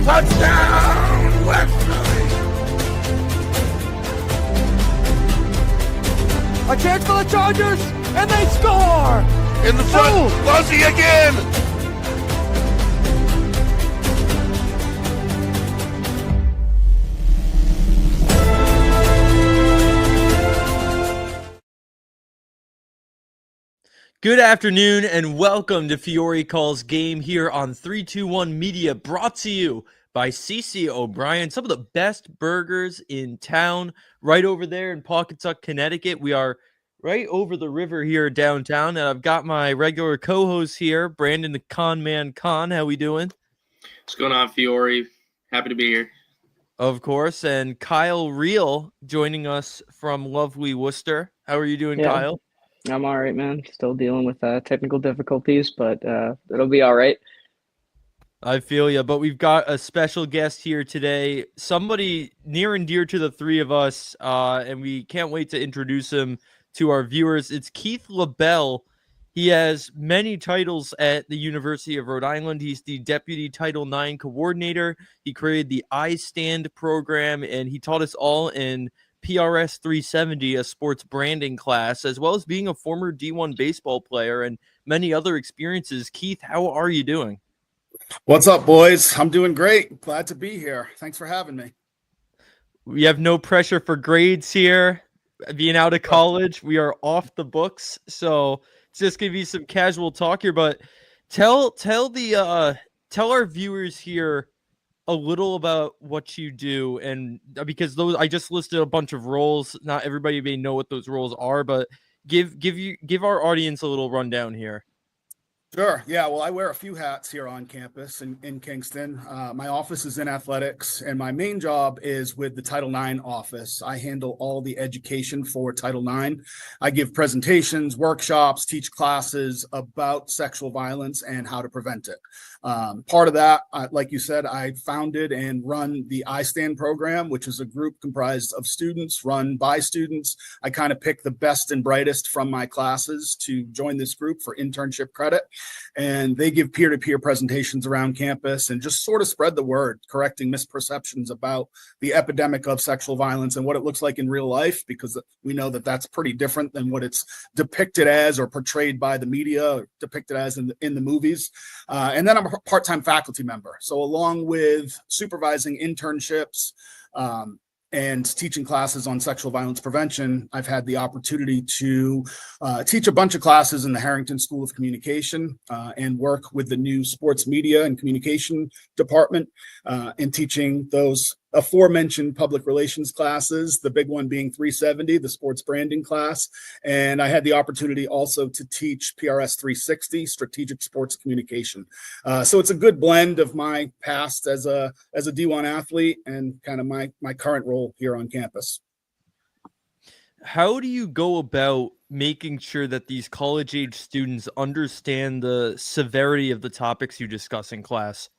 Touchdown, West Philly! A chance for the Chargers, and they score! In the front, Fuzzy again! Good afternoon and welcome to Fiore Calls Game here on 321 Media, brought to you by CC O'Brien. Some of the best burgers in town, right over there in Pawcatuck, Connecticut. We are right over the river here downtown, and I've got my regular co-host here, Brandon the Con Man Con. How we doing? What's going on, Fiore? Happy to be here. Of course, and Kyle Reel joining us from lovely Worcester. How are you doing, Kyle? I'm all right, man. Still dealing with technical difficulties, but it'll be all right. I feel you, but we've got a special guest here today, somebody near and dear to the three of us, and we can't wait to introduce him to our viewers. It's Keith LaBelle. He has many titles at the University of Rhode Island. He's the Deputy Title IX Coordinator. He created the iStand program, and he taught us all in PRS 370, a sports branding class, as well as being a former D1 baseball player and many other experiences. Keith, how are you doing? What's up, boys? I'm doing great. Glad to be here. Thanks for having me. We have no pressure for grades here. Being out of college, we are off the books, so it's just gonna be some casual talk here. But tell our viewers here a little about what you do, and because those I just listed a bunch of roles. Not everybody may know what those roles are, but give our audience a little rundown here. Sure. Yeah. Well, I wear a few hats here on campus in Kingston. My office is in athletics, and my main job is with the Title IX office. I handle all the education for Title IX. I give presentations, workshops, teach classes about sexual violence and how to prevent it. Part of that, like you said, I founded and run the iStand program, which is a group comprised of students run by students. I kind of pick the best and brightest from my classes to join this group for internship credit. And they give peer-to-peer presentations around campus and just sort of spread the word, correcting misperceptions about the epidemic of sexual violence and what it looks like in real life, because we know that that's pretty different than what it's depicted as or portrayed by the media, or depicted as in the movies. And then I'm a part-time faculty member. So along with supervising internships, and teaching classes on sexual violence prevention, I've had the opportunity to teach a bunch of classes in the Harrington School of Communication and work with the new sports media and communication department in teaching those aforementioned public relations classes, the big one being 370, the sports branding class. And I had the opportunity also to teach PRS 360, strategic sports communication. So it's a good blend of my past as a D1 athlete and kind of my current role here on campus. How do you go about making sure that these college-age students understand the severity of the topics you discuss in class?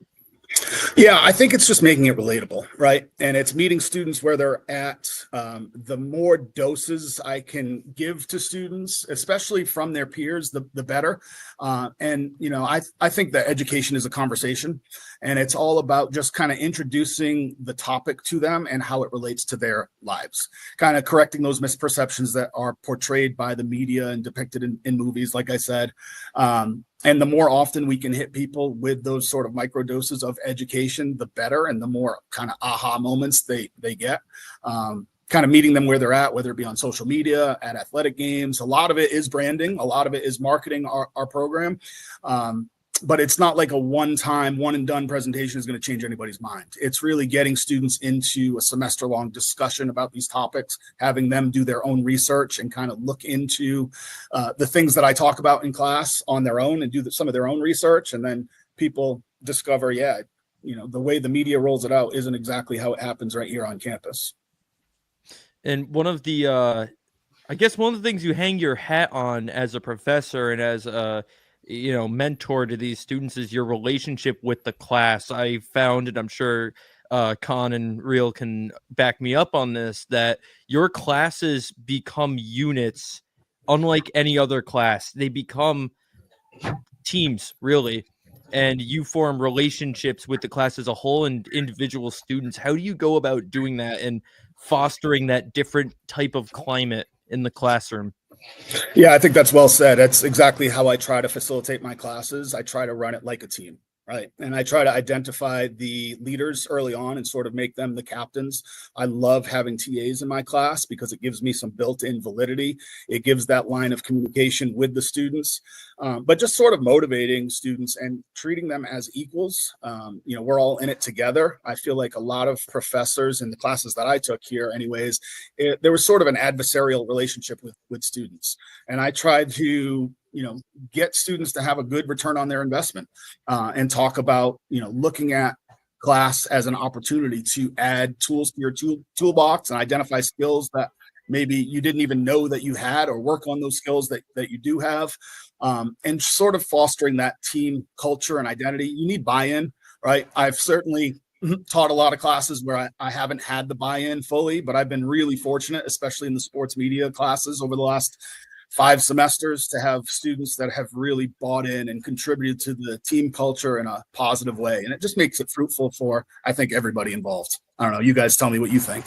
Yeah, I think it's just making it relatable, right? And it's meeting students where they're at. The more doses I can give to students, especially from their peers, the better. And, you know, I think that education is a conversation, and it's all about just kind of introducing the topic to them and how it relates to their lives, kind of correcting those misperceptions that are portrayed by the media and depicted in movies, like I said. And the more often we can hit people with those sort of micro doses of education, the better, and the more kind of aha moments they get. Kind of meeting them where they're at, whether it be on social media, at athletic games. A lot of it is branding. A lot of it is marketing our program. But it's not like a one-time, one-and-done presentation is going to change anybody's mind. It's really getting students into a semester-long discussion about these topics, having them do their own research and kind of look into the things that I talk about in class on their own and do some of their own research. And then people discover, yeah, you know, the way the media rolls it out isn't exactly how it happens right here on campus. And one of the, I guess one of the things you hang your hat on as a professor and as a mentor to these students is your relationship with the class. I found, and I'm sure Con and Real can back me up on this, that your classes become units unlike any other class. They become teams, really. and you form relationships with the class as a whole and individual students. How do you go about doing that and fostering that different type of climate in the classroom? Yeah, I think that's well said. That's exactly how I try to facilitate my classes. I try to run it like a team, right? And I try to identify the leaders early on and sort of make them the captains. I love having TAs in my class because it gives me some built-in validity. It gives that line of communication with the students, but just sort of motivating students and treating them as equals. We're all in it together. I feel like a lot of professors in the classes that I took here anyways, there was sort of an adversarial relationship with students. And I tried to get students to have a good return on their investment, and talk about, looking at class as an opportunity to add tools to your toolbox and identify skills that maybe you didn't even know that you had, or work on those skills that you do have, and sort of fostering that team culture and identity. You need buy-in, right? I've certainly taught a lot of classes where I haven't had the buy-in fully, but I've been really fortunate, especially in the sports media classes over the last 5 semesters, to have students that have really bought in and contributed to the team culture in a positive way. And it just makes it fruitful for, I think, everybody involved. I don't know. You guys tell me what you think.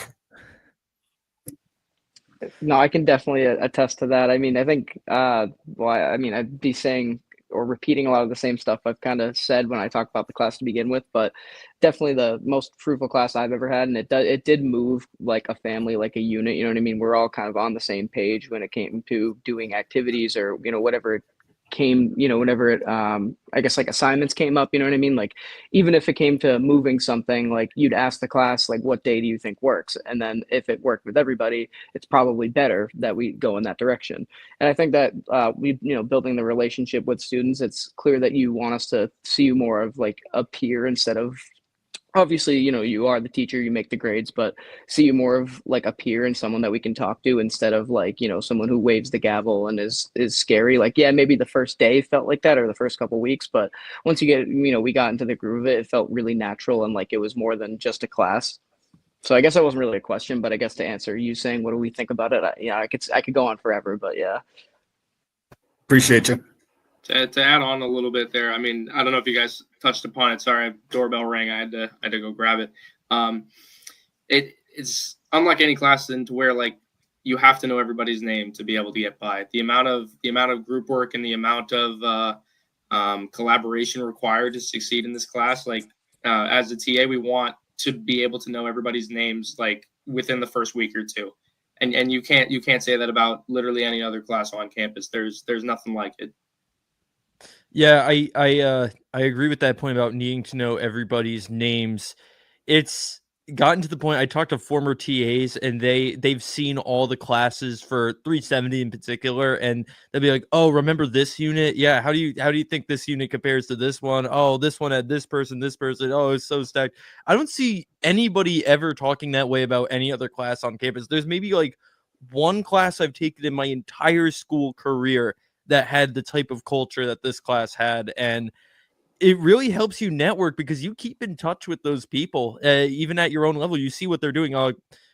No, I can definitely attest to that. I mean, I think, I'd be saying or repeating a lot of the same stuff I've kind of said when I talk about the class to begin with, but definitely the most fruitful class I've ever had. And it did move like a family, like a unit, you know what I mean? We're all kind of on the same page when it came to doing activities or, whatever it came, whenever it, I guess like assignments came up, you know what I mean? Like, even if it came to moving something, like you'd ask the class, like, what day do you think works? And then if it worked with everybody, it's probably better that we go in that direction. And I think that building the relationship with students, it's clear that you want us to see you more of like a peer instead of, obviously, you are the teacher, you make the grades, but see you more of like a peer and someone that we can talk to instead of like, someone who waves the gavel and is scary. Like, yeah, maybe the first day felt like that or the first couple weeks, but once you get, we got into the groove of it, it felt really natural and like it was more than just a class. So I guess that wasn't really a question, but I guess to answer you saying, what do we think about it? I could go on forever, but yeah. Appreciate you. To add on a little bit there, I mean, I don't know if you guys touched upon it. Sorry, doorbell rang. I had to go grab it. It's unlike any class into where like you have to know everybody's name to be able to get by. The amount of group work and the amount of collaboration required to succeed in this class. Like as a TA, we want to be able to know everybody's names like within the first week or two. And you can't say that about literally any other class on campus. There's nothing like it. Yeah, I agree with that point about needing to know everybody's names. It's gotten to the point, I talked to former TAs and they've seen all the classes for 370 in particular, and they'll be like, "Oh, remember this unit? Yeah, how do you think this unit compares to this one? Oh, this one had this person. Oh, it's so stacked." I don't see anybody ever talking that way about any other class on campus. There's maybe like one class I've taken in my entire school career that had the type of culture that this class had. And it really helps you network because you keep in touch with those people, even at your own level. You see what they're doing.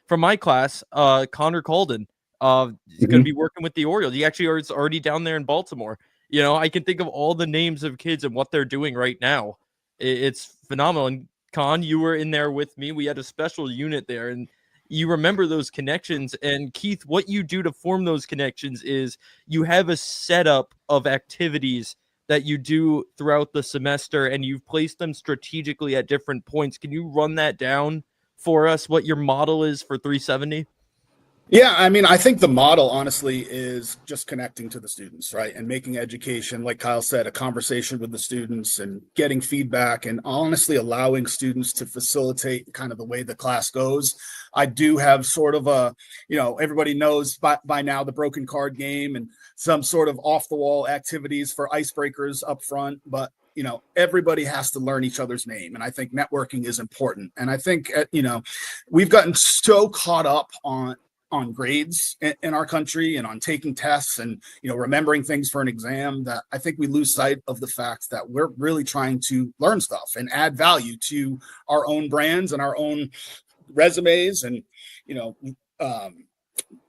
From my class, Connor Calden is going to be working with the Orioles. He actually is already down there in Baltimore. I can think of all the names of kids and what they're doing right now. It's phenomenal. And Con, you were in there with me. We had a special unit there, and you remember those connections. And Keith, what you do to form those connections is you have a setup of activities that you do throughout the semester, and you've placed them strategically at different points. Can you run that down for us, what your model is for 370? Yeah, I mean, I think the model, honestly, is just connecting to the students, right? And making education, like Kyle said, a conversation with the students and getting feedback and honestly allowing students to facilitate kind of the way the class goes. I do have sort of a, everybody knows by now the broken card game and some sort of off the wall activities for icebreakers up front, but everybody has to learn each other's name. And I think networking is important. And I think, we've gotten so caught up on grades in our country and on taking tests and, remembering things for an exam that I think we lose sight of the fact that we're really trying to learn stuff and add value to our own brands and our own resumes. And,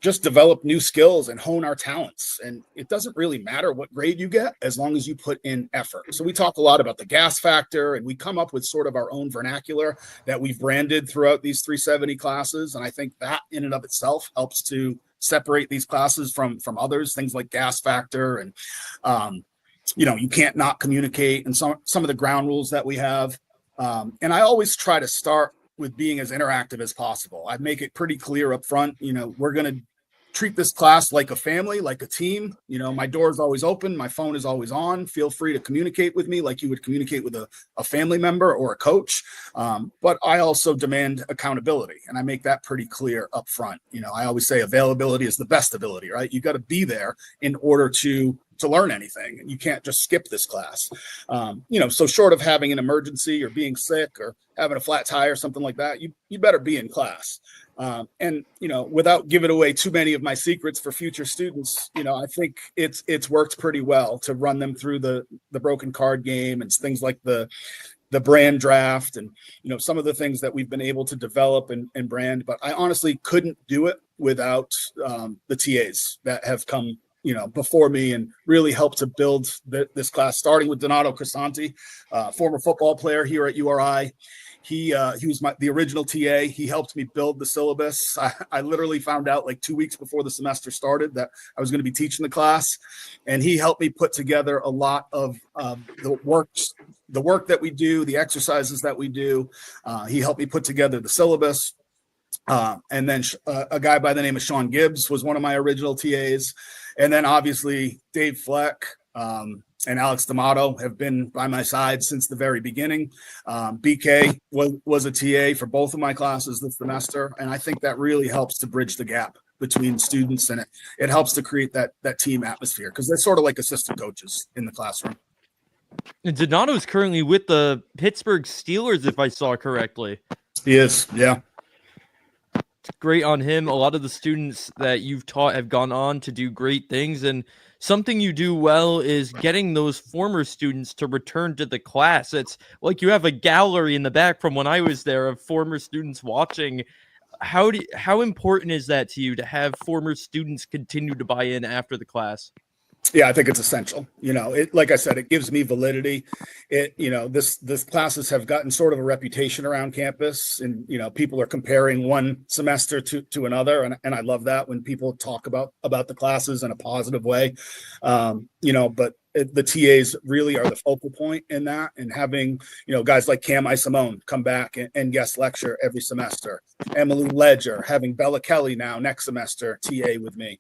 just develop new skills and hone our talents. And it doesn't really matter what grade you get as long as you put in effort. So we talk a lot about the gas factor, and we come up with sort of our own vernacular that we've branded throughout these 370 classes. And I think that in and of itself helps to separate these classes from others, things like gas factor and, you can't not communicate, and some of the ground rules that we have. And I always try to start with being as interactive as possible. I make it pretty clear up front, we're going to treat this class like a family, like a team. My door is always open. My phone is always on. Feel free to communicate with me like you would communicate with a family member or a coach. But I also demand accountability, and I make that pretty clear up front. I always say availability is the best ability, right? You got to be there in order to learn anything. You can't just skip this class. So short of having an emergency or being sick or having a flat tire, something like that, you better be in class. And without giving away too many of my secrets for future students, I think it's worked pretty well to run them through the broken card game and things like the brand draft and some of the things that we've been able to develop and brand. But I honestly couldn't do it without the TAs that have come before me and really helped to build this class, starting with Donato Crisanti, former football player here at URI. He was the original TA. He helped me build the syllabus. I literally found out like 2 weeks before the semester started that I was going to be teaching the class, and he helped me put together a lot of the work that we do, the exercises that we do. He helped me put together the syllabus. And then a guy by the name of Sean Gibbs was one of my original TAs. And then obviously Dave Fleck and Alex D'Amato have been by my side since the very beginning. BK was a TA for both of my classes this semester. And I think that really helps to bridge the gap between students, and it helps to create that team atmosphere, because they're sort of like assistant coaches in the classroom. And Donato is currently with the Pittsburgh Steelers, if I saw correctly. He is, yeah. Great on him. A lot of the students that you've taught have gone on to do great things, and something you do well is getting those former students to return to the class. It's like you have a gallery in the back from when I was there of former students watching. How important is that to you to have former students continue to buy in after the class? Yeah, I think it's essential. Like I said, it gives me validity. This classes have gotten sort of a reputation around campus, and, people are comparing one semester to another. And I love that when people talk about the classes in a positive way. But the TAs really are the focal point in that, and having, guys like Cam Isimone come back and guest lecture every semester. Emily Ledger, having Bella Kelly now next semester TA with me.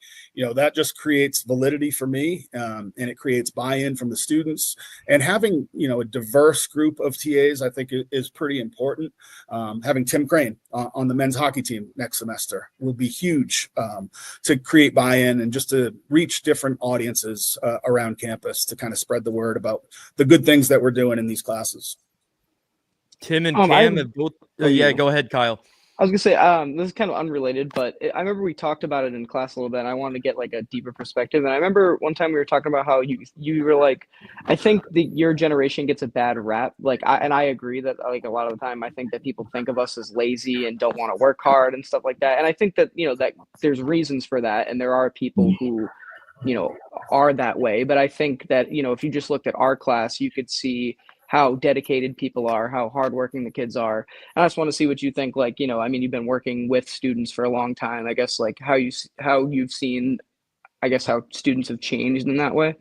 That just creates validity for me, and it creates buy-in from the students. And having, a diverse group of TAs, I think is pretty important. Having Tim Crane on the men's hockey team next semester will be huge to create buy-in and just to reach different audiences around campus, to kind of spread the word about the good things that we're doing in these classes. Tim and Cam have both. Yeah, go ahead, Kyle. I was gonna say, this is kind of unrelated, but I remember we talked about it in class a little bit, and I wanted to get like a deeper perspective. And I remember one time we were talking about how you were like, I think your generation gets a bad rap. And I agree that like a lot of the time I think that people think of us as lazy and don't want to work hard and stuff like that. And I think that that there's reasons for that, and there are people who are that way. But I think that if you just looked at our class, you could see how dedicated people are, how hardworking the kids are. And I just want to see what you think. You've been working with students for a long time. I guess how you've seen, how students have changed in that way.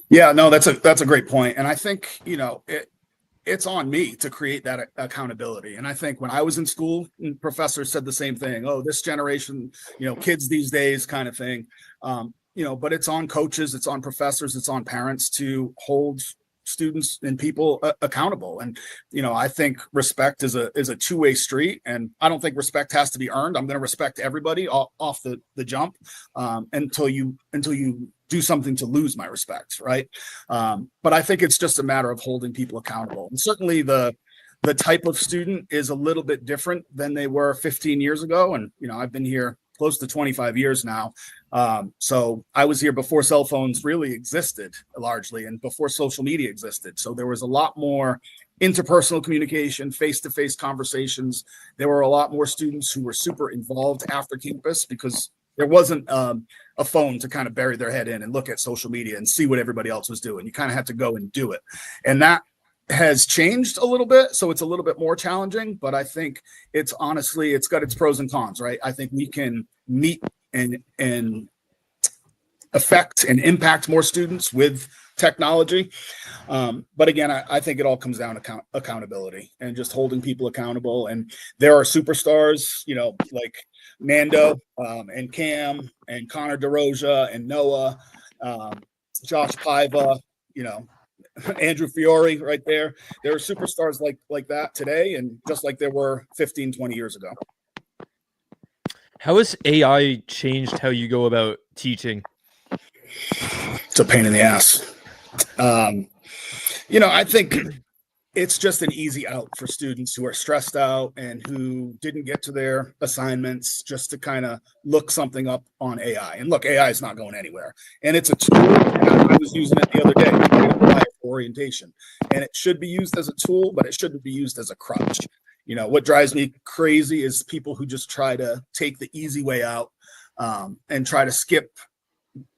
Yeah, no, that's a great point. And I think, it's on me to create that accountability. And I think when I was in school, professors said the same thing. Oh, this generation, kids these days kind of thing. But it's on coaches, it's on professors, it's on parents to hold students and people accountable. And I think respect is a two-way street, and I don't think respect has to be earned. I'm going to respect everybody off the jump until you do something to lose my respect, right? But I think it's just a matter of holding people accountable. And certainly the type of student is a little bit different than they were 15 years ago. And I've been here close to 25 years now. So I was here before cell phones really existed largely, and before social media existed. So there was a lot more interpersonal communication, face-to-face conversations. There were a lot more students who were super involved after campus because There wasn't a phone to kind of bury their head in and look at social media and see what everybody else was doing. You kind of had to go and do it. And that has changed a little bit. So it's a little bit more challenging, but I think it's honestly, it's got its pros and cons, right? I think we can meet and affect and impact more students with technology. But again, I think it all comes down to accountability and just holding people accountable. And there are superstars, you know, like Nando and Cam and Connor DeRosa and Noah, Josh Paiva, you know, Andrew Fiore right there. There are superstars like that today, and just like there were 15, 20 years ago. How has AI changed how you go about teaching? It's a pain in the ass. You know, I think it's just an easy out for students who are stressed out and who didn't get to their assignments, just to kind of look something up on AI. And look, AI is not going anywhere. And it's a tool. And I was using it the other day for orientation. And it should be used as a tool, but it shouldn't be used as a crutch. You know, what drives me crazy is people who just try to take the easy way out and try to skip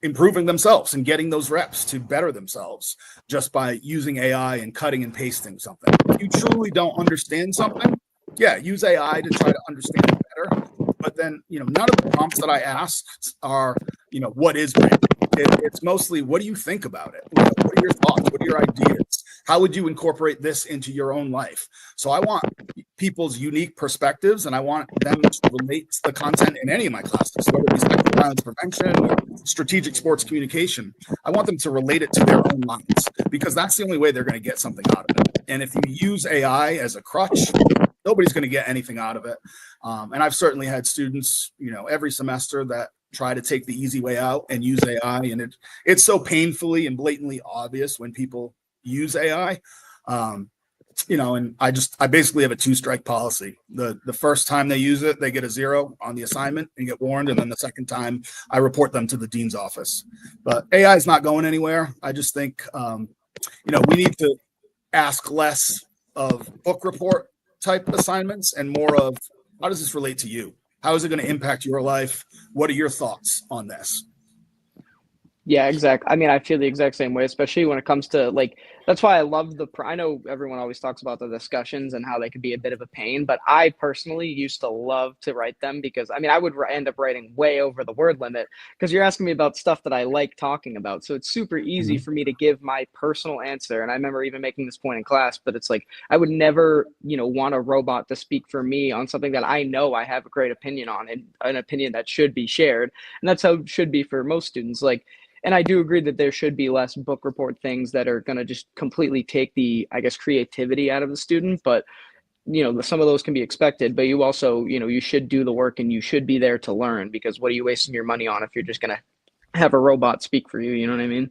improving themselves and getting those reps to better themselves just by using AI and cutting and pasting something. If you truly don't understand something, yeah, use AI to try to understand it better. But then, you know, none of the prompts that I asked are, you know, what is branding? It's mostly, what do you think about it? What are your thoughts? What are your ideas? How would you incorporate this into your own life? So I want people's unique perspectives, and I want them to relate to the content in any of my classes, whether it be sexual violence prevention or strategic sports communication. I want them to relate it to their own lives, because that's the only way they're going to get something out of it. And if you use AI as a crutch, nobody's going to get anything out of it. And I've certainly had students, you know, every semester that try to take the easy way out and use AI. And it's so painfully and blatantly obvious when people use AI. You know, and I basically have a 2-strike policy. The first time they use it, they get a 0 on the assignment and get warned. And then the second time I report them to the dean's office. But AI is not going anywhere. I just think, you know, we need to ask less of book report type assignments and more of, how does this relate to you? How is it going to impact your life? What are your thoughts on this? Yeah, exactly. I mean, I feel the exact same way, especially when it comes to, like, that's why I love I know everyone always talks about the discussions and how they could be a bit of a pain, but I personally used to love to write them because, I mean, I would end up writing way over the word limit because you're asking me about stuff that I like talking about. So it's super easy for me to give my personal answer. And I remember even making this point in class, but it's like, I would never, you know, want a robot to speak for me on something that I know I have a great opinion on, and an opinion that should be shared. And that's how it should be for most students. Like, and I do agree that there should be less book report things that are going to just completely take the, I guess, creativity out of the student. But, you know, some of those can be expected. But you also, you know, you should do the work and you should be there to learn, because what are you wasting your money on if you're just going to have a robot speak for you? You know what I mean?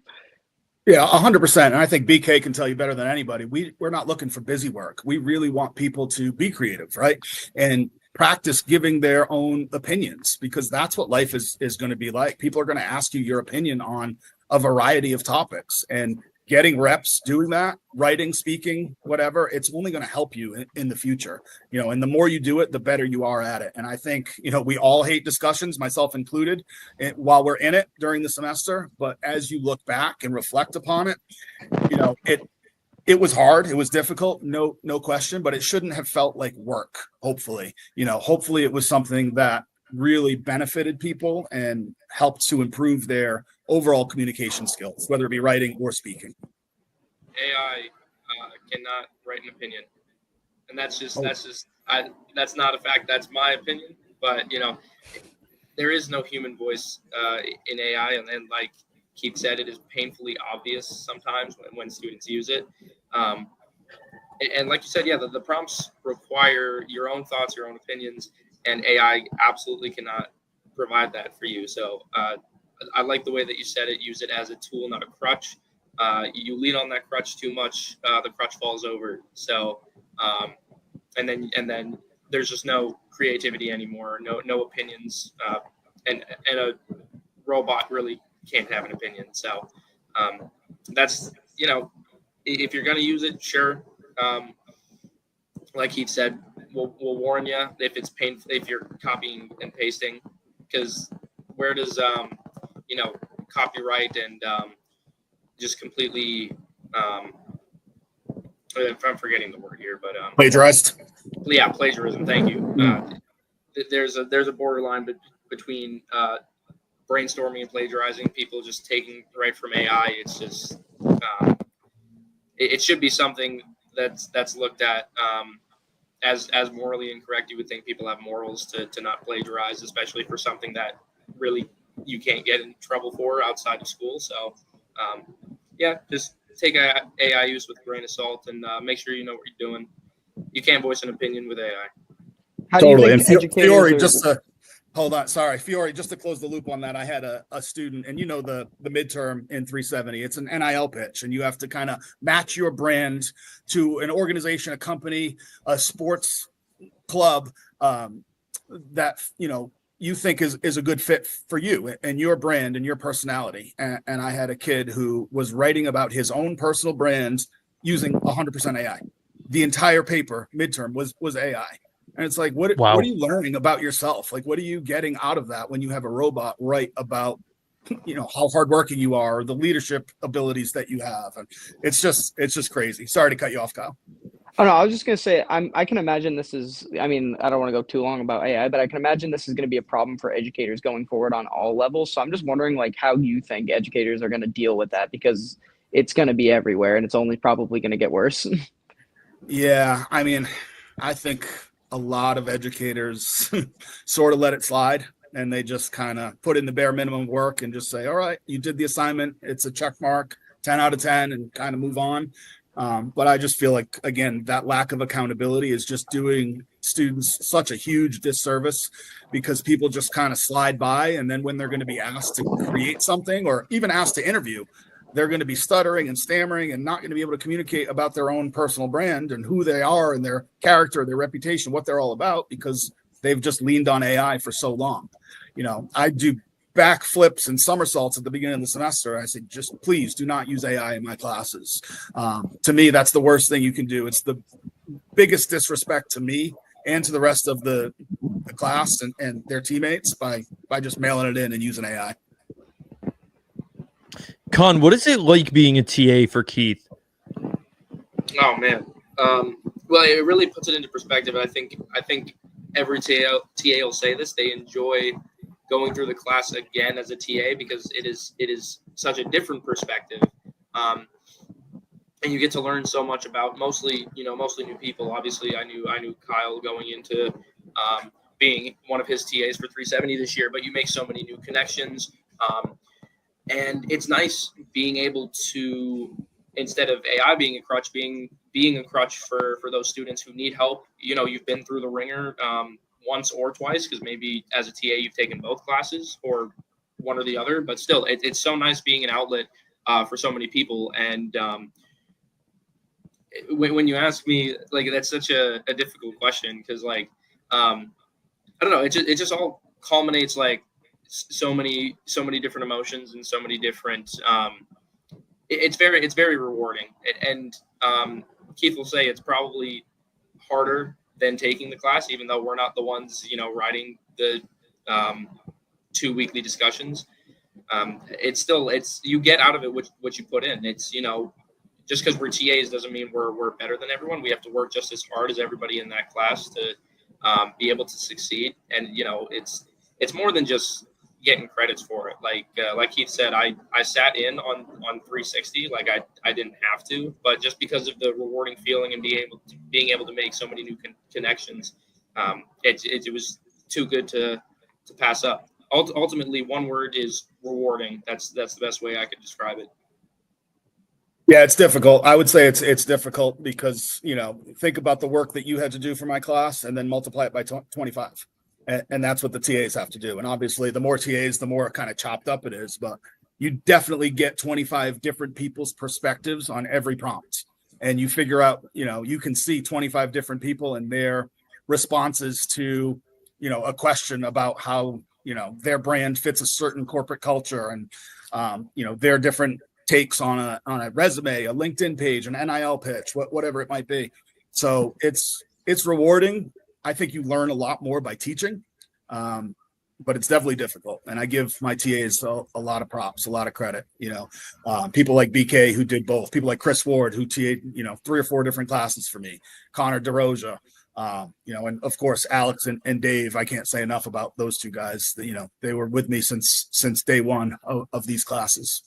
Yeah, 100%. And I think BK can tell you better than anybody. We're not looking for busy work. We really want people to be creative, right? And practice giving their own opinions, because that's what life is going to be like. People are going to ask you your opinion on a variety of topics, and getting reps doing that, writing, speaking, whatever, it's only going to help you in the future, you know, and the more you do it, the better you are at it. And I think, you know, we all hate discussions, myself included, while we're in it during the semester. But as you look back and reflect upon it, you know, it was hard. It was difficult. No question, but it shouldn't have felt like work. Hopefully, you know, hopefully it was something that really benefited people and helped to improve their overall communication skills, whether it be writing or speaking. AI cannot write an opinion, and that's not a fact. That's my opinion. But, you know, there is no human voice in AI, and like Keith said, it is painfully obvious sometimes when students use it. And like you said, yeah, the prompts require your own thoughts, your own opinions, and AI absolutely cannot provide that for you. So I like the way that you said it. Use it as a tool, not a crutch. You lean on that crutch too much, the crutch falls over. So and then there's just no creativity anymore, no opinions, and a robot really can't have an opinion. So that's, you know, if you're going to use it, sure. Like Keith said, we'll warn you if it's painful, if you're copying and pasting, because you know, copyright and just completely I'm forgetting the word here, but Plagiarized. yeah, plagiarism. Thank you. There's a borderline between brainstorming and plagiarizing. People just taking right from AI. It's just it should be something that's looked at as morally incorrect. You would think people have morals to not plagiarize, especially for something that really you can't get in trouble for outside of school. So yeah, just take AI use with a grain of salt and make sure you know what you're doing. You can't voice an opinion with AI. How do you Totally. think And educators Fiore, are- just to hold on, sorry, Fiore, just to close the loop on that, I had a student, and you know the midterm in 370, it's an NIL pitch, and you have to kind of match your brand to an organization, a company, a sports club that you think is a good fit for you and your brand and your personality. And I had a kid who was writing about his own personal brand using 100% AI. The entire paper midterm was AI. And it's like, what are you learning about yourself? Like, what are you getting out of that when you have a robot write about, how hardworking you are, or the leadership abilities that you have? And it's just crazy. Sorry to cut you off, Kyle. Oh no, I was just gonna say I can imagine this is. I mean, I don't want to go too long about AI, but I can imagine this is going to be a problem for educators going forward on all levels. So I'm just wondering, like, how you think educators are going to deal with that, because it's going to be everywhere and it's only probably going to get worse. Yeah, I mean, I think a lot of educators sort of let it slide, and they just kind of put in the bare minimum work and just say, all right, you did the assignment, it's a check mark, 10 out of 10, and kind of move on. But I just feel like, again, that lack of accountability is just doing students such a huge disservice, because people just kind of slide by, and then when they're going to be asked to create something or even asked to interview, they're going to be stuttering and stammering and not going to be able to communicate about their own personal brand and who they are and their character, their reputation, what they're all about, because they've just leaned on AI for so long. I do backflips and somersaults at the beginning of the semester. I say, just please do not use AI in my classes. To me, that's the worst thing you can do. It's the biggest disrespect to me and to the rest of the class and their teammates by just mailing it in and using AI. Con, what is it like being a TA for Keith? Oh man. Well, it really puts it into perspective. I think every TA will say this. They enjoy going through the class again as a TA because it is such a different perspective, and you get to learn so much about mostly new people. Obviously, I knew Kyle going into being one of his TAs for 370 this year, but you make so many new connections. And it's nice being able to, instead of AI being a crutch, being a crutch for those students who need help. You've been through the ringer once or twice, because maybe as a TA you've taken both classes or one or the other, but still it's so nice being an outlet for so many people. And when you ask me, like, that's such a difficult question, because I don't know, it just all culminates like so many different emotions and so many different it's very rewarding. And Keith will say it's probably harder than taking the class, even though we're not the ones writing the 2 weekly discussions. It's you get out of it what you put in. It's just because we're TAs doesn't mean we're better than everyone. We have to work just as hard as everybody in that class to be able to succeed. And it's more than just getting credits for it. Like Keith said, I sat in on 360. Like I didn't have to, but just because of the rewarding feeling and being able to make so many new connections, it was too good to pass up. Ultimately, one word is rewarding. That's the best way I could describe it. Yeah, it's difficult. I would say it's difficult because, think about the work that you had to do for my class and then multiply it by 25. And that's what the TAs have to do. And obviously, the more TAs, the more kind of chopped up it is. But you definitely get 25 different people's perspectives on every prompt. And you figure out, you can see 25 different people and their responses to, a question about how, their brand fits a certain corporate culture and, their different takes on a resume, a LinkedIn page, an NIL pitch, whatever it might be. So it's rewarding. I think you learn a lot more by teaching. but it's definitely difficult. And I give my TAs a lot of props, a lot of credit. People like BK who did both, people like Chris Ward who TA'd 3 or 4 different classes for me, Connor DeRosa, and of course Alex and Dave. I can't say enough about those 2 guys. They were with me since day one of these classes.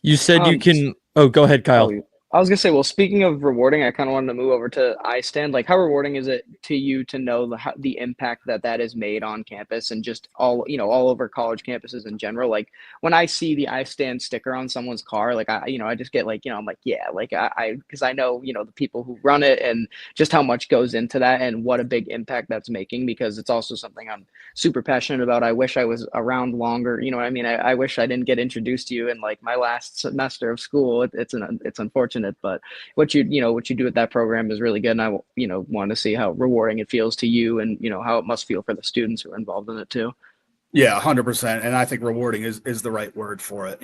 You said you can. Oh, go ahead, Kyle. I was gonna say, well, speaking of rewarding, I kind of wanted to move over to iStand. Like, how rewarding is it to you to know the impact that is made on campus and just all over college campuses in general? Like, when I see the iStand sticker on someone's car, like I just get like, I'm like, yeah, like because I know the people who run it and just how much goes into that and what a big impact that's making, because it's also something I'm super passionate about. I wish I was around longer. You know what I mean? I wish I didn't get introduced to you in like my last semester of school. It's unfortunate. But what you do with that program is really good, and I want to see how rewarding it feels to you, and how it must feel for the students who are involved in it too. Yeah, 100%. And I think rewarding is the right word for it.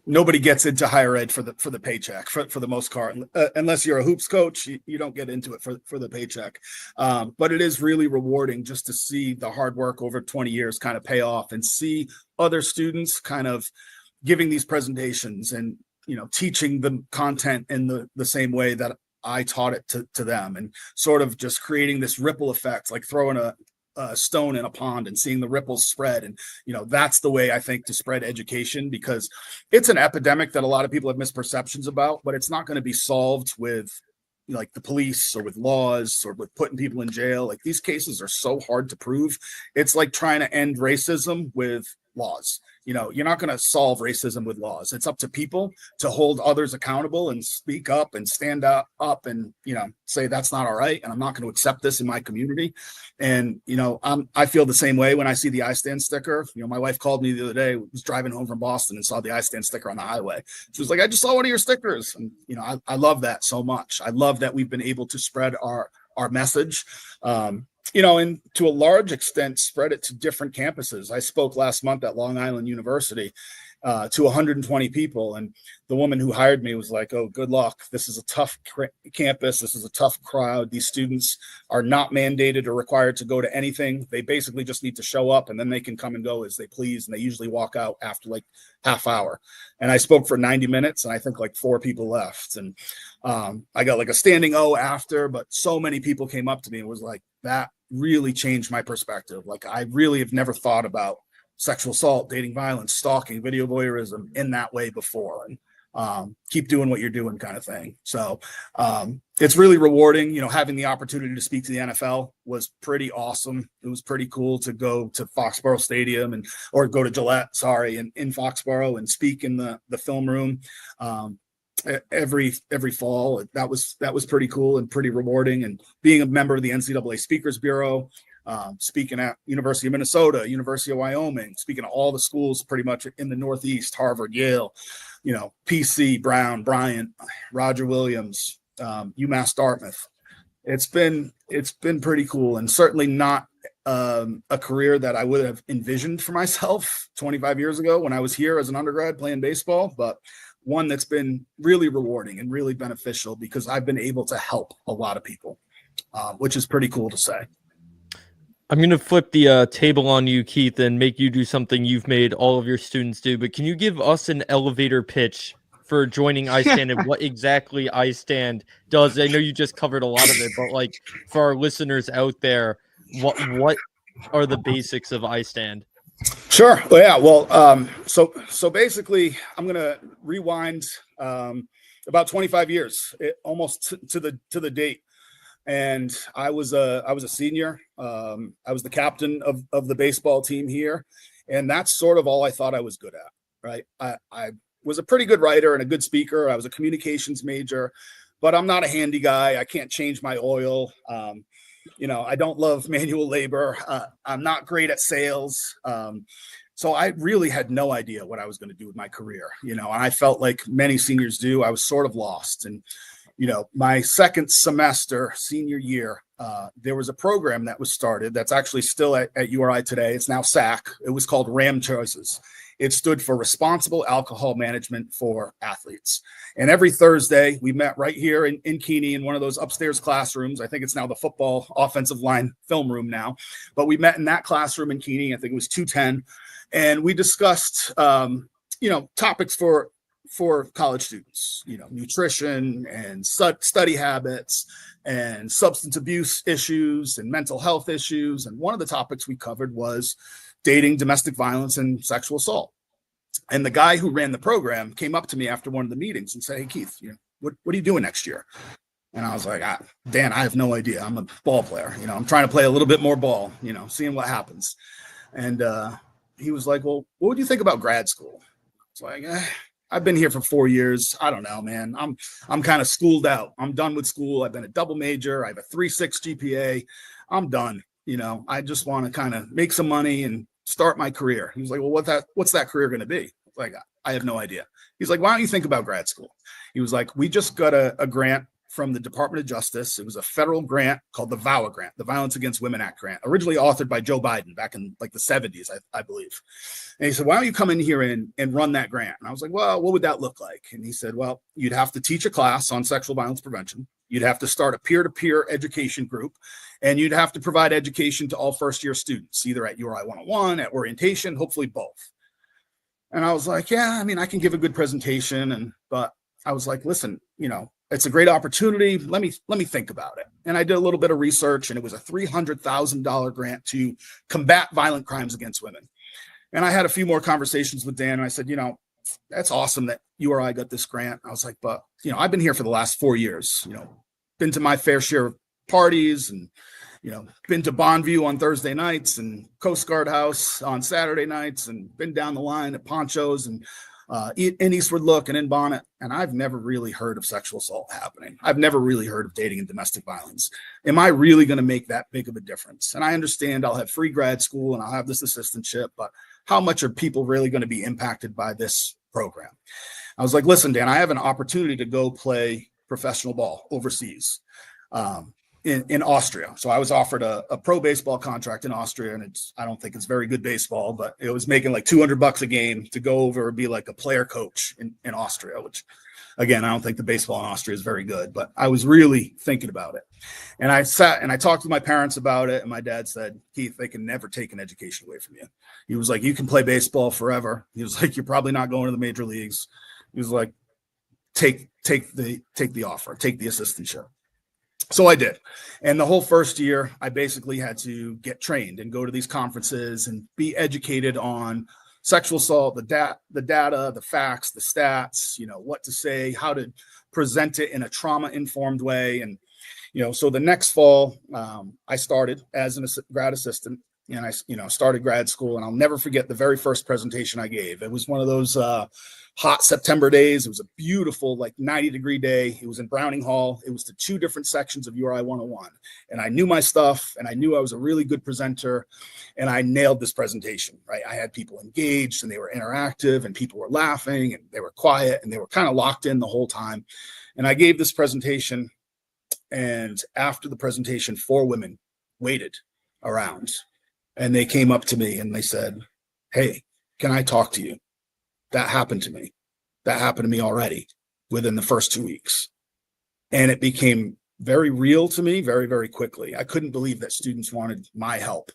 Nobody gets into higher ed for the paycheck for the most part, unless you're a hoops coach. You don't get into it for the paycheck. But it is really rewarding just to see the hard work over 20 years kind of pay off, and see other students kind of giving these presentations and teaching the content in the same way that I taught it to them, and sort of just creating this ripple effect, like throwing a stone in a pond and seeing the ripples spread. And that's the way I think to spread education, because it's an epidemic that a lot of people have misperceptions about, but it's not going to be solved with like the police or with laws or with putting people in jail. Like, these cases are so hard to prove. It's like trying to end racism with laws. You're not going to solve racism with laws. It's up to people to hold others accountable and speak up and stand up and, say that's not all right. And I'm not going to accept this in my community. And, I feel the same way when I see the iStand sticker. My wife called me the other day, was driving home from Boston and saw the iStand sticker on the highway. She was like, I just saw one of your stickers. And, I love that so much. I love that we've been able to spread our message. And to a large extent, spread it to different campuses. I spoke last month at Long Island University to 120 people. And the woman who hired me was like, oh, good luck. This is a tough campus. This is a tough crowd. These students are not mandated or required to go to anything. They basically just need to show up, and then they can come and go as they please. And they usually walk out after like half hour. And I spoke for 90 minutes, and I think like 4 people left. And I got like a standing O after, but so many people came up to me and was like, that really changed my perspective. Like, I really have never thought about sexual assault, dating violence, stalking, video voyeurism in that way before. And keep doing what you're doing, kind of thing. So it's really rewarding. Having the opportunity to speak to the NFL was pretty awesome. It was pretty cool to go to Foxborough Stadium or go to Gillette, in Foxborough, and speak in the film room every fall. That was pretty cool and pretty rewarding. And being a member of the NCAA Speakers Bureau, speaking at University of Minnesota, University of Wyoming, speaking to all the schools pretty much in the Northeast, Harvard, Yale, PC, Brown, Bryant, Roger Williams, UMass Dartmouth. It's been pretty cool, and certainly not a career that I would have envisioned for myself 25 years ago when I was here as an undergrad playing baseball, but one that's been really rewarding and really beneficial because I've been able to help a lot of people, which is pretty cool to say. I'm going to flip the table on you, Keith, and make you do something you've made all of your students do. But can you give us an elevator pitch for joining iStand and what exactly iStand does? I know you just covered a lot of it, but like for our listeners out there, what are the basics of iStand? Sure. Well, yeah. Well, so basically, I'm going to rewind about 25 years, almost to the date. And I was a senior. I was the captain of the baseball team here, and that's sort of all I thought I was good at. Right. I was a pretty good writer and a good speaker. I was a communications major, but I'm not a handy guy. I can't change my oil. I don't love manual labor. I'm not great at sales. So I really had no idea what I was going to do with my career. And I felt like many seniors do. I was sort of lost. And my second semester, senior year, there was a program that was started that's actually still at URI today. It's now SAC. It was called RAM Choices. It stood for Responsible Alcohol Management for Athletes. And every Thursday, we met right here in Keene in one of those upstairs classrooms. I think it's now the football offensive line film room now. But we met in that classroom in Keene. I think it was 210. And we discussed, topics for college students, nutrition and study habits and substance abuse issues and mental health issues. And one of the topics we covered was dating, domestic violence, and sexual assault. And the guy who ran the program came up to me after one of the meetings and said, "Hey, Keith, what are you doing next year?" And I was like, Dan, I have no idea. I'm a ball player. I'm trying to play a little bit more ball, seeing what happens. And he was like, "Well, what would you think about grad school?" It's like, I've been here for 4 years. I don't know, man. I'm kind of schooled out. I'm done with school. I've been a double major. I have a 3.6 GPA. I'm done. I just want to kind of make some money and start my career. He was like, "Well, what's that career going to be?" Like, I have no idea. He's like, "Why don't you think about grad school?" He was like, "We just got a grant from the Department of Justice. It was a federal grant called the VAWA grant, the Violence Against Women Act grant, originally authored by Joe Biden back in like the 70s, I believe." And he said, "Why don't you come in here and run that grant?" And I was like, "Well, what would that look like?" And he said, "Well, you'd have to teach a class on sexual violence prevention. You'd have to start a peer-to-peer education group, and you'd have to provide education to all first-year students, either at URI 101, at orientation, hopefully both." And I was like, "Yeah, I mean, I can give a good presentation." But I was like, "Listen, it's a great opportunity. Let me think about it." And I did a little bit of research, and it was a $300,000 grant to combat violent crimes against women. And I had a few more conversations with Dan, and I said, "That's awesome that URI got this grant." I was like, "But, I've been here for the last 4 years, been to my fair share of parties and, been to Bonneview on Thursday nights and Coast Guard House on Saturday nights and been down the line at Ponchos and in Eastward Look and in Bonnet. And I've never really heard of sexual assault happening. I've never really heard of dating and domestic violence. Am I really going to make that big of a difference?" And I understand I'll have free grad school and I'll have this assistantship, but how much are people really going to be impacted by this program? I was like, "Listen, Dan, I have an opportunity to go play professional ball overseas in Austria." So I was offered a pro baseball contract in Austria, and I don't think it's very good baseball, but it was making like $200 a game to go over and be like a player coach in Austria, which, again, I don't think the baseball in Austria is very good, but I was really thinking about it. And I sat and I talked to my parents about it, and my dad said, "Keith, they can never take an education away from you." He was like, "You can play baseball forever." He was like, "You're probably not going to the major leagues." He was like, take the offer, take the assistantship." So I did. And the whole first year, I basically had to get trained and go to these conferences and be educated on sexual assault, the data, the facts, the stats, what to say, how to present it in a trauma-informed way. And, so the next fall, I started as a grad assistant, and I, started grad school. And I'll never forget the very first presentation I gave. It was one of those hot September days. It was a beautiful, 90-degree day. It was in Browning Hall. It was the 2 different sections of URI 101. And I knew my stuff, and I knew I was a really good presenter, and I nailed this presentation, right? I had people engaged, and they were interactive, and people were laughing, and they were quiet, and they were kind of locked in the whole time. And I gave this presentation, and after the presentation, 4 women waited around, and they came up to me, and they said, "Hey, can I talk to you? That happened to me. That happened to me already within the first 2 weeks." And it became very real to me very, very quickly. I couldn't believe that students wanted my help.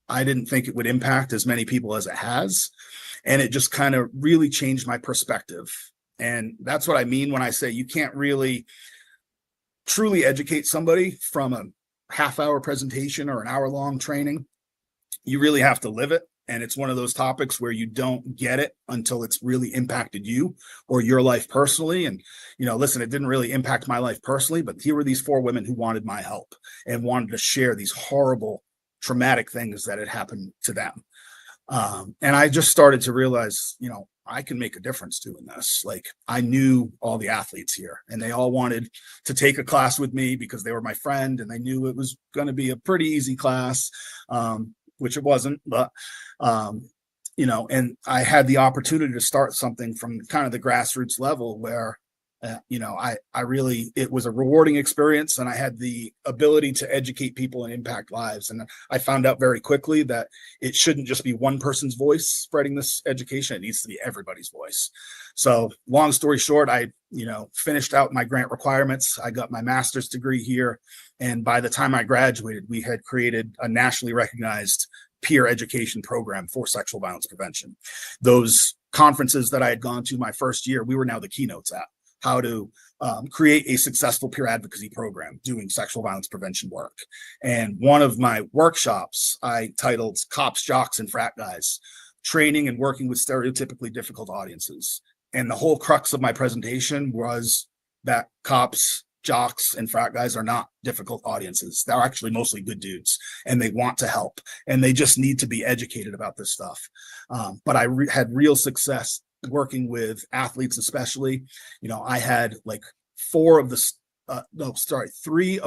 I didn't think it would impact as many people as it has. And it just kind of really changed my perspective. And that's what I mean when I say you can't really truly educate somebody from a half-hour presentation or an hour-long training. You really have to live it. And it's one of those topics where you don't get it until it's really impacted you or your life personally. And, listen, it didn't really impact my life personally, but here were these 4 women who wanted my help and wanted to share these horrible, traumatic things that had happened to them. And I just started to realize, I can make a difference doing this. Like, I knew all the athletes here, and they all wanted to take a class with me because they were my friend, and they knew it was going to be a pretty easy class. Which it wasn't, but, and I had the opportunity to start something from kind of the grassroots level where It was a rewarding experience, and I had the ability to educate people and impact lives. And I found out very quickly that it shouldn't just be one person's voice spreading this education. It needs to be everybody's voice. So long story short, I finished out my grant requirements. I got my master's degree here. And by the time I graduated, we had created a nationally recognized peer education program for sexual violence prevention. Those conferences that I had gone to my first year, we were now the keynotes at how to create a successful peer advocacy program doing sexual violence prevention work. And one of my workshops I titled Cops, Jocks, and Frat Guys, Training and Working with Stereotypically Difficult Audiences. And the whole crux of my presentation was that cops, jocks, and frat guys are not difficult audiences. They're actually mostly good dudes, and they want to help, and they just need to be educated about this stuff. But I had real success working with athletes, especially. I had like three of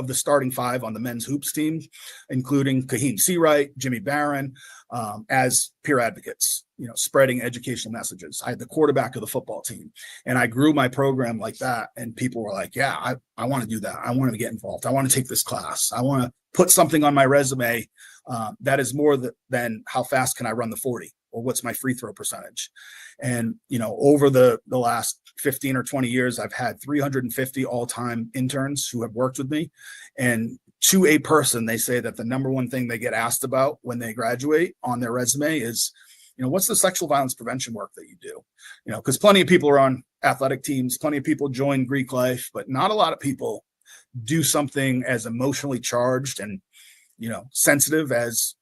the starting five on the men's hoops team, including Kahim Seawright, Jimmy Barron, as peer advocates, spreading educational messages. I had the quarterback of the football team, and I grew my program like that. And people were like, yeah, I want to do that. I want to get involved. I want to take this class. I want to put something on my resume that is more than how fast can I run the 40 or what's my free throw percentage. And, over the last 15 or 20 years, I've had 350 all-time interns who have worked with me. And to a person, they say that the number one thing they get asked about when they graduate on their resume is, what's the sexual violence prevention work that you do? Because plenty of people are on athletic teams, plenty of people join Greek life, but not a lot of people do something as emotionally charged and, sensitive as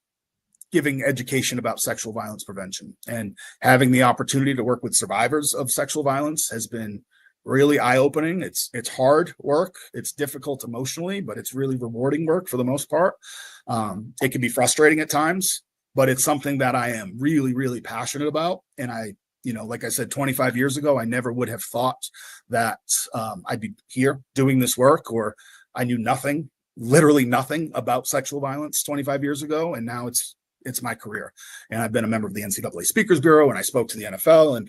giving education about sexual violence prevention. And having the opportunity to work with survivors of sexual violence has been really eye-opening. It's hard work. It's difficult emotionally, but it's really rewarding work for the most part. It can be frustrating at times, but it's something that I am really, really passionate about. And like I said, 25 years ago, I never would have thought that I'd be here doing this work, or I knew literally nothing about sexual violence 25 years ago. And now it's my career. And I've been a member of the NCAA Speakers Bureau, and I spoke to the NFL, and,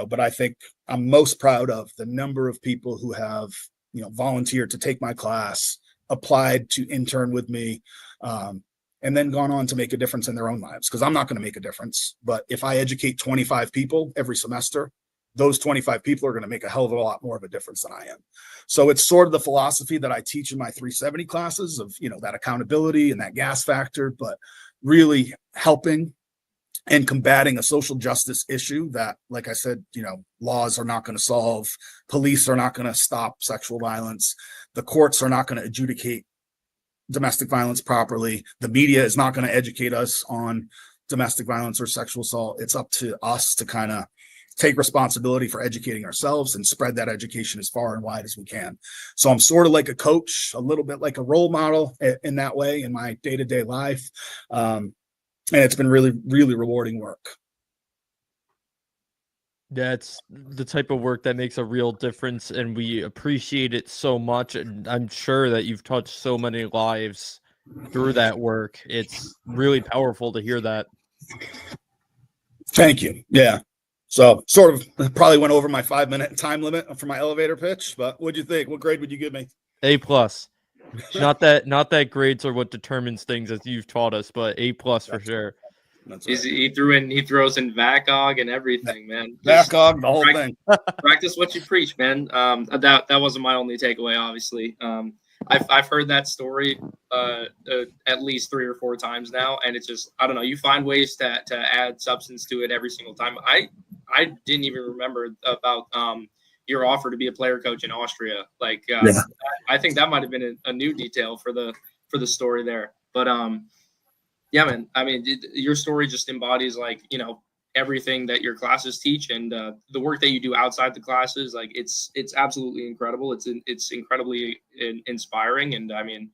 but I think I'm most proud of the number of people who have, volunteered to take my class, applied to intern with me, and then gone on to make a difference in their own lives. Because I'm not going to make a difference, but if I educate 25 people every semester, those 25 people are going to make a hell of a lot more of a difference than I am. So it's sort of the philosophy that I teach in my 370 classes of, that accountability and that gas factor, but really helping and combating a social justice issue that, like I said, laws are not going to solve. Police are not going to stop sexual violence. The courts are not going to adjudicate domestic violence properly. The media is not going to educate us on domestic violence or sexual assault. It's up to us to kind of take responsibility for educating ourselves and spread that education as far and wide as we can. So I'm sort of like a coach, a little bit like a role model in that way in my day-to-day life. And it's been really, really rewarding work. That's the type of work that makes a real difference, and we appreciate it so much. And I'm sure that you've touched so many lives through that work. It's really powerful to hear that. Thank you. Yeah. So sort of probably went over my 5-minute time limit for my elevator pitch, but what'd you think? What grade would you give me? A+. Not that grades are what determines things, as you've taught us, but A+ for sure. That's right. He throws in VACOG and everything, man. VACOG, the whole thing. Practice what you preach, man. That wasn't my only takeaway, obviously. I've heard that story at least 3 or 4 times now, and it's just, I don't know, you find ways to add substance to it every single time. I didn't even remember about your offer to be a player coach in Austria. I think that might have been a new detail for the story there. But yeah, man, I mean, your story just embodies everything that your classes teach, and the work that you do outside the classes. It's absolutely incredible. It's incredibly inspiring, and I mean,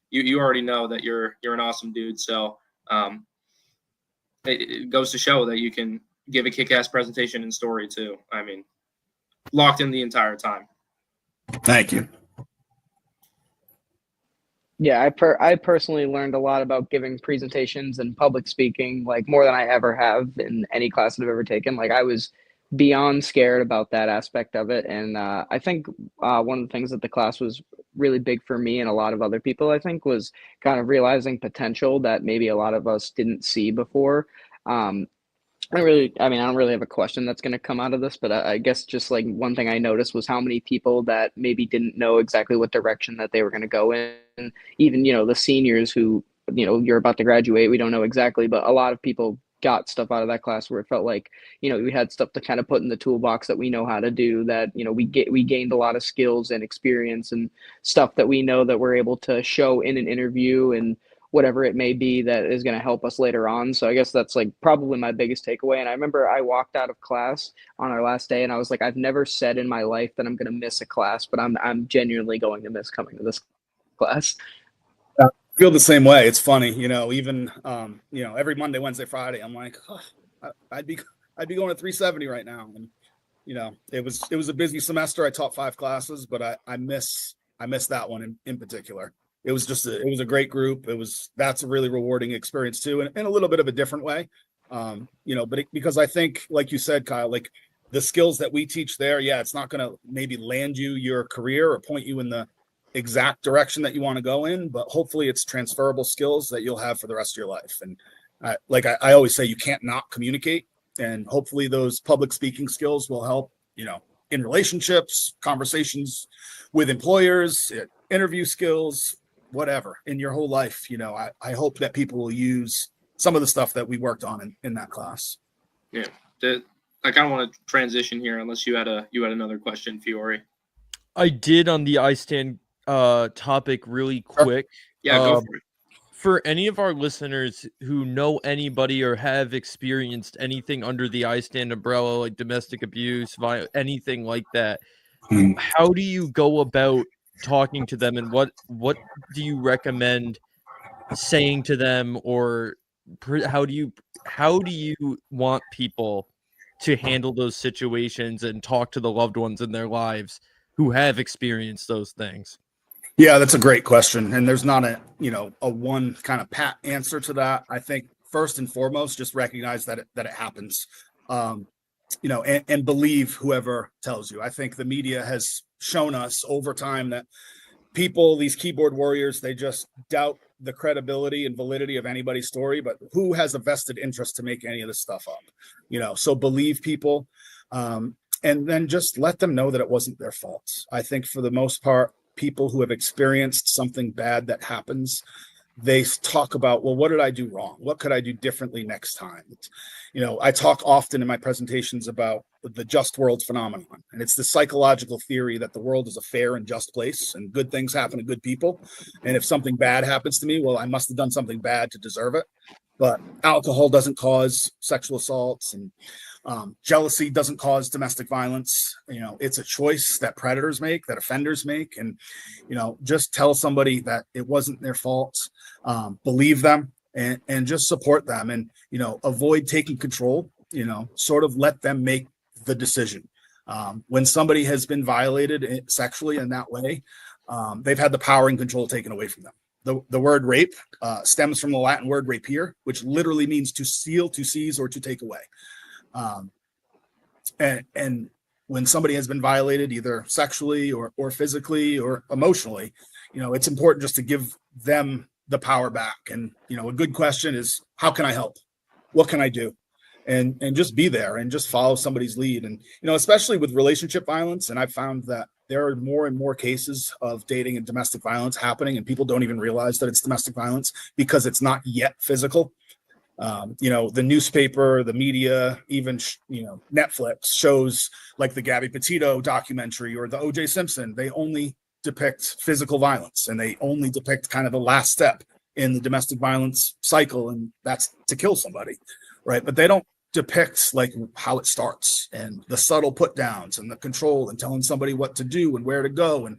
you already know that you're an awesome dude. So it goes to show that you can give a kick-ass presentation and story too. I mean, locked in the entire time. Thank you. Yeah, I personally learned a lot about giving presentations and public speaking, more than I ever have in any class that I've ever taken. I was beyond scared about that aspect of it. And I think one of the things that the class was really big for me and a lot of other people, I think, was kind of realizing potential that maybe a lot of us didn't see before. I don't really have a question that's going to come out of this, but I guess just like one thing I noticed was how many people that maybe didn't know exactly what direction that they were going to go in. Even, the seniors who, you're about to graduate, we don't know exactly, but a lot of people got stuff out of that class where it felt like, we had stuff to kind of put in the toolbox that we know how to do, that, we gained a lot of skills and experience and stuff that we know that we're able to show in an interview and whatever it may be that is going to help us later on. So I guess that's like probably my biggest takeaway. And I remember I walked out of class on our last day and I was like, I've never said in my life that I'm going to miss a class, but I'm genuinely going to miss coming to this class. I feel the same way. It's funny, even every Monday, Wednesday, Friday, I'm like, oh, I'd be going to 370 right now. And it was a busy semester. I taught 5 classes, but I miss that one in particular. It was a great group. That's a really rewarding experience too, and in a little bit of a different way. Because I think, like you said, Kyle, like the skills that we teach there, it's not going to maybe land you your career or point you in the exact direction that you want to go in, but hopefully it's transferable skills that you'll have for the rest of your life. And I always say, you can't not communicate, and hopefully those public speaking skills will help, in relationships, conversations with employers, interview skilds, whatever in your whole life. I hope that people will use some of the stuff that we worked on in that class. Yeah. I kind of want to transition here unless you had another question, Fiore. I did on the iStand topic really quick. Yeah, go for it. For any of our listeners who know anybody or have experienced anything under the iStand umbrella, like domestic abuse, anything like that, how do you go about talking to them, and what do you recommend saying to them, or how do you want people to handle those situations and talk to the loved ones in their lives who have experienced those things? Yeah, that's a great question. And there's not a one kind of pat answer to that. I think first and foremost, just recognize that it happens, and believe whoever tells you. I think the media has shown us over time that people, these keyboard warriors, they just doubt the credibility and validity of anybody's story, but who has a vested interest to make any of this stuff up? So believe people, and then just let them know that it wasn't their fault. I think for the most part, people who have experienced something bad that happens, they talk about, well, what did I do wrong? What could I do differently next time? I talk often in my presentations about the just world phenomenon. And it's the psychological theory that the world is a fair and just place and good things happen to good people. And if something bad happens to me, well, I must have done something bad to deserve it. But alcohol doesn't cause sexual assaults, and jealousy doesn't cause domestic violence. It's a choice that predators make, that offenders make. And, just tell somebody that it wasn't their fault, believe them, and just support them, and, avoid taking control, sort of let them make the decision. When somebody has been violated sexually in that way, they've had the power and control taken away from them. The word rape stems from the Latin word rapier, which literally means to steal, to seize, or to take away. And when somebody has been violated either sexually or physically or emotionally, it's important just to give them the power back. And, a good question is, how can I help? What can I do? And just be there and just follow somebody's lead. And, especially with relationship violence. And I've found that there are more and more cases of dating and domestic violence happening, and people don't even realize that it's domestic violence because it's not yet physical. The newspaper, the media, even, Netflix shows like the Gabby Petito documentary or the O.J. Simpson. They only depict physical violence, and they only depict kind of the last step in the domestic violence cycle, and that's to kill somebody, right? But they don't depict like how it starts and the subtle put downs and the control and telling somebody what to do and where to go and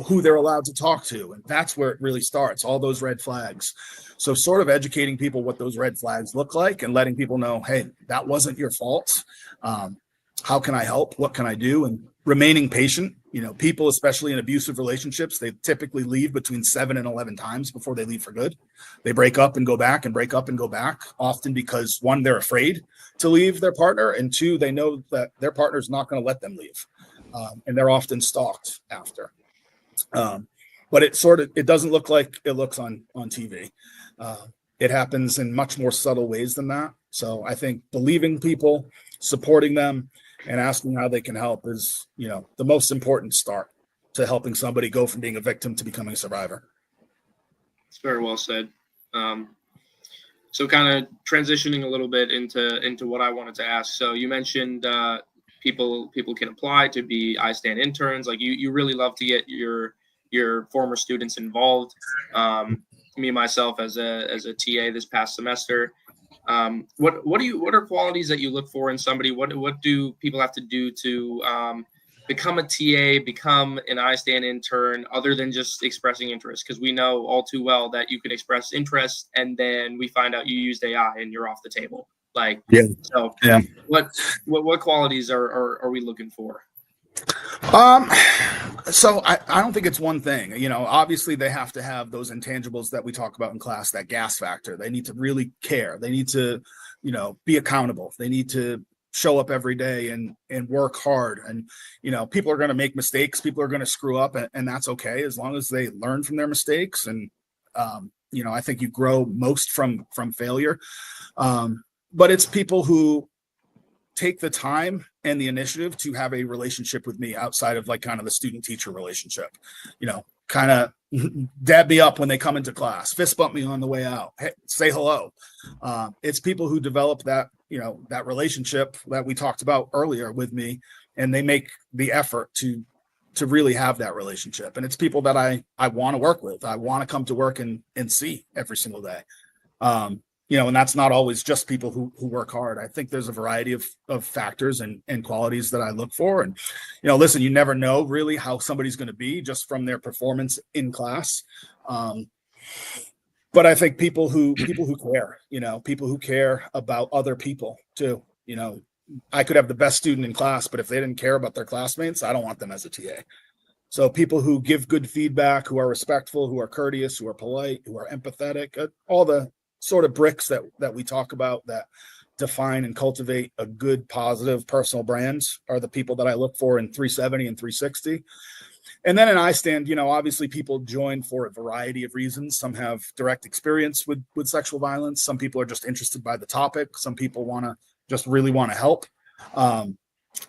who they're allowed to talk to. And that's where it really starts, all those red flags. So sort of educating people what those red flags look like and letting people know, hey, that wasn't your fault. How can I help? What can I do? And remaining patient, People, especially in abusive relationships, they typically leave between 7 and 11 times before they leave for good. They break up and go back and break up and go back, often because, one, they're afraid to leave their partner, and two, they know that their partner's not going to let them leave. And they're often stalked after. But it doesn't look like it looks on TV. It happens in much more subtle ways than that. So I think believing people, supporting them, and asking how they can help is, the most important start to helping somebody go from being a victim to becoming a survivor. It's very well said. So kind of transitioning a little bit into what I wanted to ask. So you mentioned people can apply to be iStand interns. Like you really love to get your former students involved. Me myself as a TA this past semester. What are qualities that you look for in somebody? What do people have to do to become a TA, become an iStand intern, other than just expressing interest? Because we know all too well that you can express interest and then we find out you used AI and you're off the table. What qualities are we looking for? So I don't think it's one thing. Obviously they have to have those intangibles that we talk about in class, that gas factor. They need to really care. They need to, be accountable. They need to show up every day and work hard. And, people are going to make mistakes. People are going to screw up, and that's okay, as long as they learn from their mistakes. And, I think you grow most from failure. But it's people who take the time and the initiative to have a relationship with me outside of kind of the student teacher relationship, kind of dab me up when they come into class, fist bump me on the way out, hey, say hello. It's people who develop that, that relationship that we talked about earlier with me, and they make the effort to really have that relationship. And it's people that I want to work with. I want to come to work and see every single day. And that's not always just people who work hard. I think there's a variety of factors and qualities that I look for. And, listen, you never know really how somebody's going to be just from their performance in class. But I think people who care, people who care about other people too. I could have the best student in class, but if they didn't care about their classmates, I don't want them as a TA. So people who give good feedback, who are respectful, who are courteous, who are polite, who are empathetic, all the sort of bricks that we talk about that define and cultivate a good, positive personal brands are the people that I look for in 370 and 360. And then in iStand, obviously people join for a variety of reasons. Some have direct experience with sexual violence. Some people are just interested by the topic. Some people really want to help.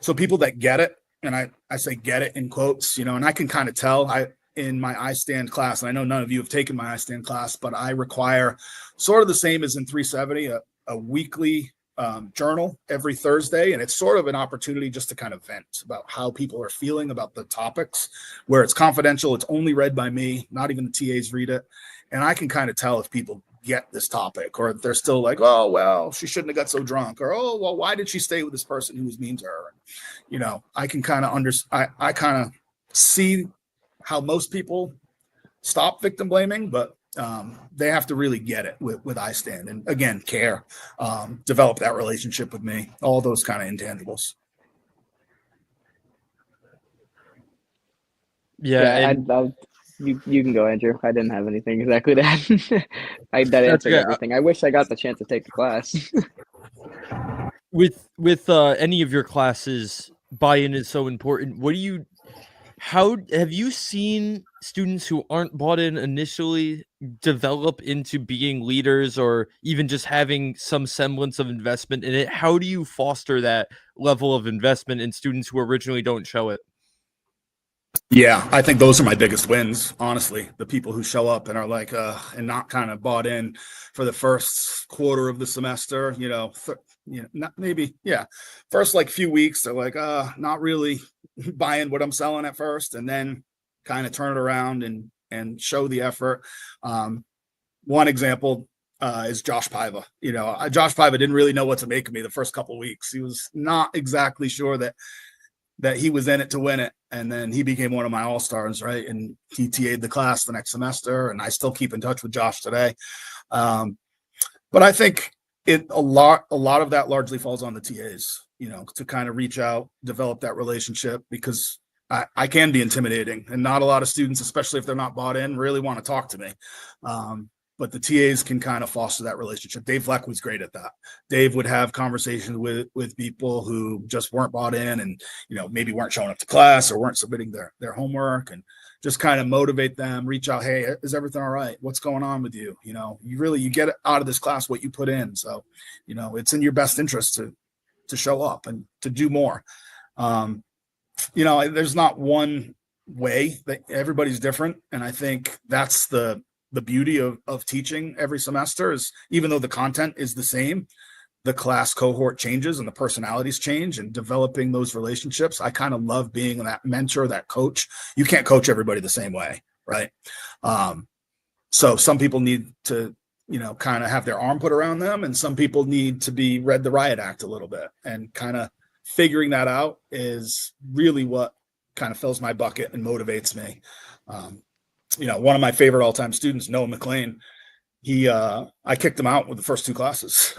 So people that get it, and I say get it in quotes, and I can kind of tell. In my iStand class, and I know none of you have taken my iStand class, but I require sort of the same as in 370, a weekly journal every Thursday. And it's sort of an opportunity just to kind of vent about how people are feeling about the topics, where it's confidential. It's only read by me, not even the TAs read it. And I can kind of tell if people get this topic, or they're still like, oh, well, she shouldn't have got so drunk, or, oh, well, why did she stay with this person who was mean to her? I can kind of I kind of see how most people stop victim blaming, but they have to really get it with iStand, and again, care, develop that relationship with me, all those kind of intangibles. Yeah, you can go, Andrew. I didn't have anything exactly to add. That answered everything. I wish I got the chance to take the class. With any of your classes, buy-in is so important. How have you seen students who aren't bought in initially develop into being leaders, or even just having some semblance of investment in it? How do you foster that level of investment in students who originally don't show it? Yeah, I think those are my biggest wins, honestly. The people who show up and are like, and not kind of bought in for the first quarter of the semester, not maybe, first few weeks, they're like, not really buying what I'm selling at first, and then kind of turn it around and show the effort. One example is Josh Paiva. Josh Paiva didn't really know what to make of me the first couple of weeks. He was not exactly sure that he was in it to win it. And then he became one of my all-stars, right? And he TA'd the class the next semester, and I still keep in touch with Josh today. But I think a lot of that largely falls on the TAs, to kind of reach out, develop that relationship, because I can be intimidating, and not a lot of students, especially if they're not bought in, really want to talk to me. But the TAs can kind of foster that relationship. Dave Fleck was great at that. Dave would have conversations with people who just weren't bought in, and maybe weren't showing up to class or weren't submitting their homework, and just kind of motivate them, reach out. Hey, is everything all right? What's going on with you? You get out of this class what you put in. So, it's in your best interest to show up and to do more. There's not one way. That everybody's different. And I think that's the beauty of teaching every semester, is even though the content is the same, the class cohort changes and the personalities change, and developing those relationships. I kind of love being that mentor, that coach. You can't coach everybody the same way, right? So some people need to, kind of have their arm put around them, and some people need to be read the riot act a little bit, and kind of figuring that out is really what kind of fills my bucket and motivates me. One of my favorite all-time students, Noah McLean, I kicked him out with the first 2 classes.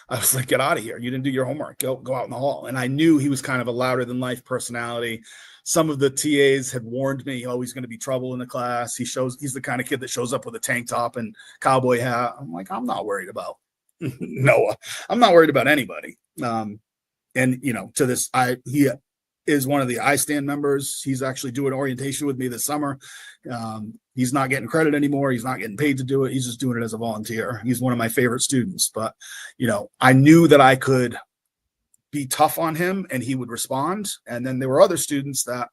I was like, get out of here. You didn't do your homework. Go out in the hall. And I knew he was kind of a louder than life personality. Some of the TAs had warned me, he's going to be trouble in the class. He's the kind of kid that shows up with a tank top and cowboy hat. I'm like, I'm not worried about Noah. I'm not worried about anybody. And to this, he is one of the iStand members. He's actually doing orientation with me this summer. He's not getting credit anymore. He's not getting paid to do it. He's just doing it as a volunteer. He's one of my favorite students. But, I knew that I could be tough on him and he would respond. And then there were other students that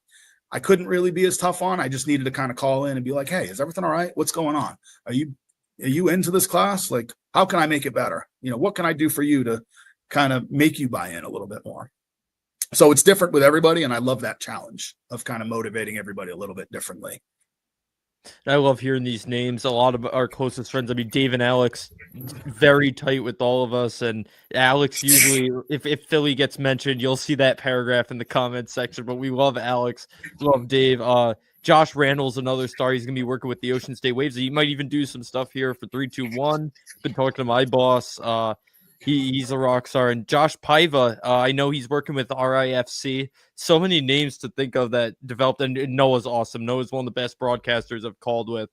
I couldn't really be as tough on. I just needed to kind of call in and be like, hey, is everything all right? What's going on? Are you into this class? Like, how can I make it better? What can I do for you to kind of make you buy in a little bit more? So it's different with everybody. And I love that challenge of kind of motivating everybody a little bit differently. I love hearing these names. A lot of our closest friends, Dave and Alex, very tight with all of us. And Alex, usually, if Philly gets mentioned, you'll see that paragraph in the comments section. But we love Alex, love Dave. Josh Randall's another star. He's going to be working with the Ocean State Waves. He might even do some stuff here for 3-2-1. Been talking to my boss. He's a rock star. And Josh Paiva, I know he's working with RIFC. So many names to think of that developed. And Noah's awesome. Noah's one of the best broadcasters I've called with.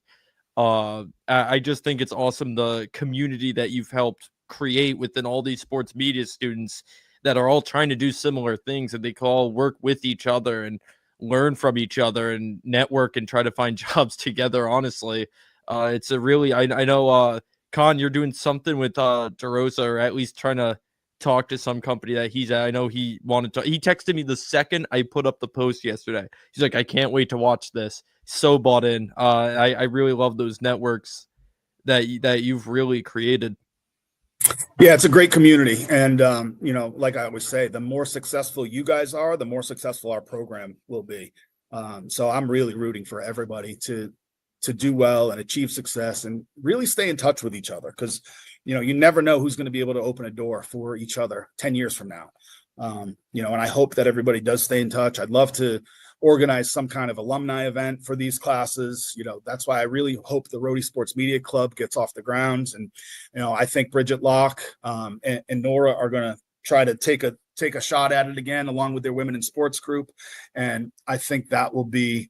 I just think it's awesome, the community that you've helped create within all these sports media students that are all trying to do similar things, and they can all work with each other and learn from each other and network and try to find jobs together. Honestly, it's a really, I know, Con, you're doing something with DeRosa, or at least trying to talk to some company that he's at. I know he wanted to. He texted me the second I put up the post yesterday. He's like, I can't wait to watch this. So bought in. I really love those networks that you've really created. Yeah, it's a great community. And, like I always say, the more successful you guys are, the more successful our program will be. So I'm really rooting for everybody to do well and achieve success and really stay in touch with each other, because, you never know who's going to be able to open a door for each other 10 years from now. And I hope that everybody does stay in touch. I'd love to organize some kind of alumni event for these classes. That's why I really hope the Rhody Sports Media Club gets off the ground. And, I think Bridget Locke and Nora are going to try to take a shot at it again, along with their women in sports group. And I think that will be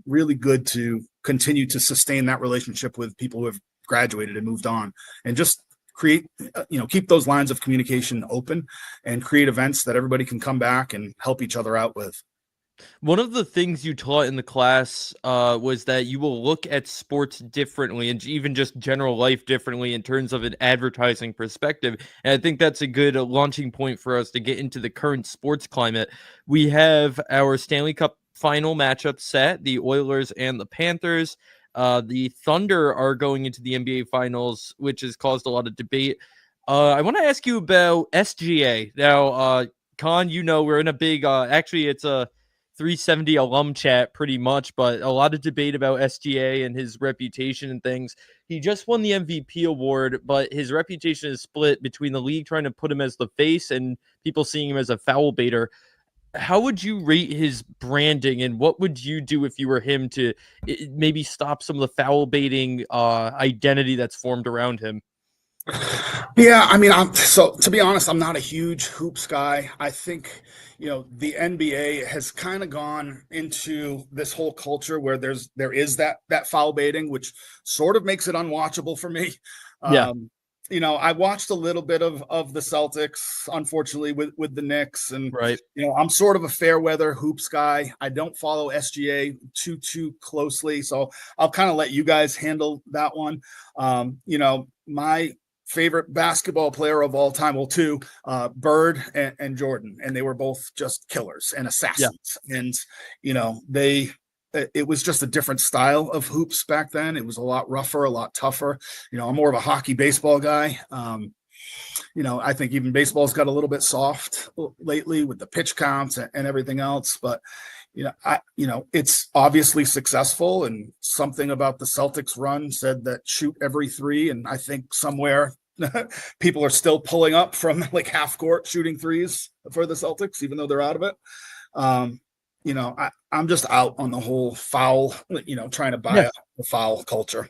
really good to continue to sustain that relationship with people who have graduated and moved on, and just create, keep those lines of communication open and create events that everybody can come back and help each other out with. One of the things you taught in the class was that you will look at sports differently, and even just general life differently in terms of an advertising perspective. And I think that's a good launching point for us to get into the current sports climate. We have our Stanley Cup final matchup set, the Oilers and the Panthers. The Thunder are going into the NBA Finals, which has caused a lot of debate. I want to ask you about SGA. Now, Con, we're in a big, actually, it's a 370 alum chat pretty much, but a lot of debate about SGA and his reputation and things. He just won the MVP award, but his reputation is split between the league trying to put him as the face and people seeing him as a foul baiter. How would you rate his branding, and what would you do if you were him to maybe stop some of the foul baiting identity that's formed around him? Yeah, I mean, to be honest, I'm not a huge hoops guy. I think, the NBA has kind of gone into this whole culture where there is that foul baiting, which sort of makes it unwatchable for me. Yeah. I watched a little bit of the Celtics, unfortunately, with the Knicks, and Right. I'm sort of a fair weather hoops guy. I don't follow SGA too closely, so I'll kind of let you guys handle that one. My favorite basketball player of all time, well, two, Bird and Jordan, and they were both just killers and assassins. And it was just a different style of hoops back then. It was a lot rougher, a lot tougher. I'm more of a hockey baseball guy. I think even baseball's got a little bit soft lately with the pitch counts and everything else. But it's obviously successful, and something about the Celtics run said that shoot every three. And I think somewhere people are still pulling up from like half court shooting threes for the Celtics, even though they're out of it. I'm just out on the whole foul, trying to buy a foul culture.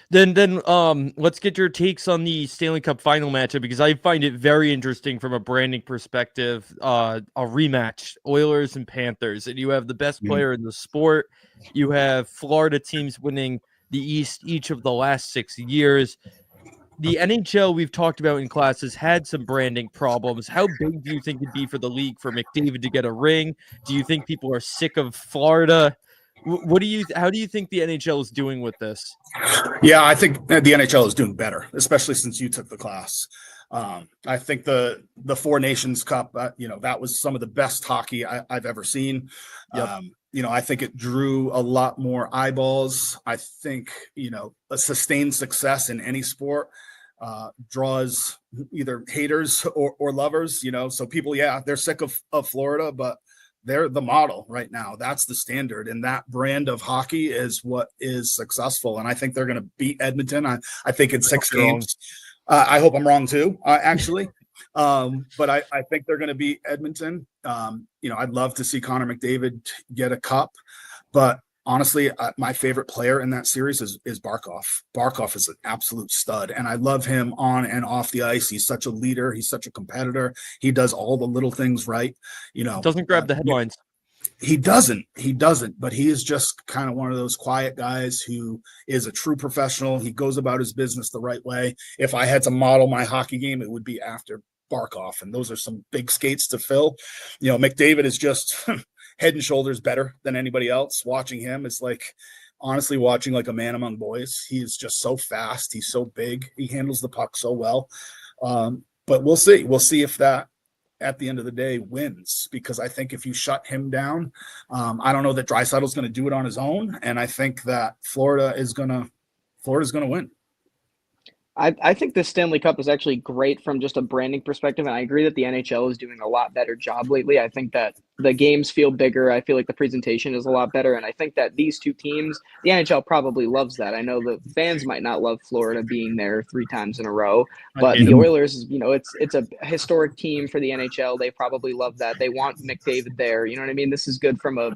Then let's get your takes on the Stanley Cup final matchup, because I find it very interesting from a branding perspective. A rematch, Oilers and Panthers, and you have the best player in the sport. You have Florida teams winning the East each of the last 6 years. The NHL, we've talked about in class, has had some branding problems. How big do you think it'd be for the league for McDavid to get a ring? Do you think people are sick of Florida? How do you think the NHL is doing with this? Yeah, I think the NHL is doing better, especially since you took the class. I think the Four Nations Cup, that was some of the best hockey I've ever seen. Yep. I think it drew a lot more eyeballs. I think, a sustained success in any sport draws either haters or lovers, so people, they're sick of Florida, but they're the model right now. That's the standard. And that brand of hockey is what is successful. And I think they're going to beat Edmonton. I think in 6 games. I hope I'm wrong too, actually. But I think they're going to beat Edmonton. I'd love to see Connor McDavid get a cup, but honestly, my favorite player in that series is Barkov. Barkov is an absolute stud, and I love him on and off the ice. He's such a leader. He's such a competitor. He does all the little things right. Doesn't grab the headlines. He doesn't, but he is just kind of one of those quiet guys who is a true professional. He goes about his business the right way. If I had to model my hockey game, it would be after Barkov, and those are some big skates to fill. McDavid is just head and shoulders better than anybody else. Watching him is like, honestly, watching like a man among boys. He is just so fast. He's so big. He handles the puck so well. But we'll see. We'll see if that, at the end of the day, wins, because I think if you shut him down, I don't know that Draisaitl's going to do it on his own, and I think that Florida's going to win. I think the Stanley Cup is actually great from just a branding perspective, and I agree that the NHL is doing a lot better job lately. I think that the games feel bigger. I feel like the presentation is a lot better, and I think that these two teams, the NHL probably loves that. I know the fans might not love Florida being there 3 times in a row, but the Oilers, it's a historic team for the NHL. They probably love that. They want McDavid there. You know what I mean? This is good from a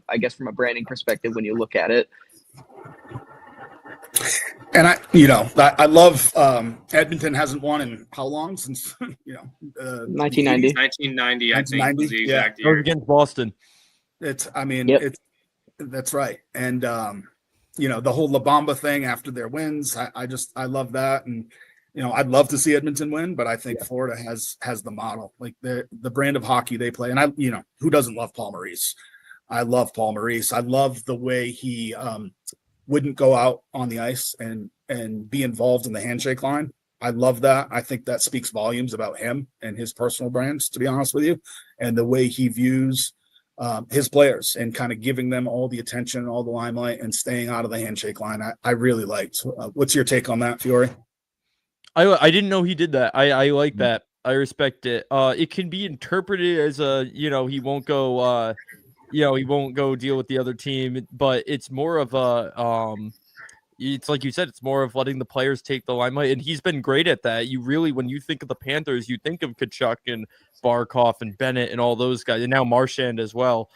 branding perspective when you look at it. And I love Edmonton hasn't won in how long since 1990. 1990, I think was the exact year. Against Boston. That's right. And the whole La Bamba thing after their wins, I love that. And I'd love to see Edmonton win, but I think Florida has the model, like the brand of hockey they play. And who doesn't love Paul Maurice? I love Paul Maurice. I love the way he wouldn't go out on the ice and be involved in the handshake line. I love that. I think that speaks volumes about him and his personal brands, to be honest with you, and the way he views his players and kind of giving them all the attention, all the limelight, and staying out of the handshake line. I really liked. What's your take on that, Fiore? I didn't know he did that. I like that. I respect it. It can be interpreted as he won't go he won't go deal with the other team, but it's more of a it's like you said, it's more of letting the players take the limelight, and he's been great at that. When you think of the Panthers, you think of Tkachuk and Barkov and Bennett and all those guys, and now Marchand as well.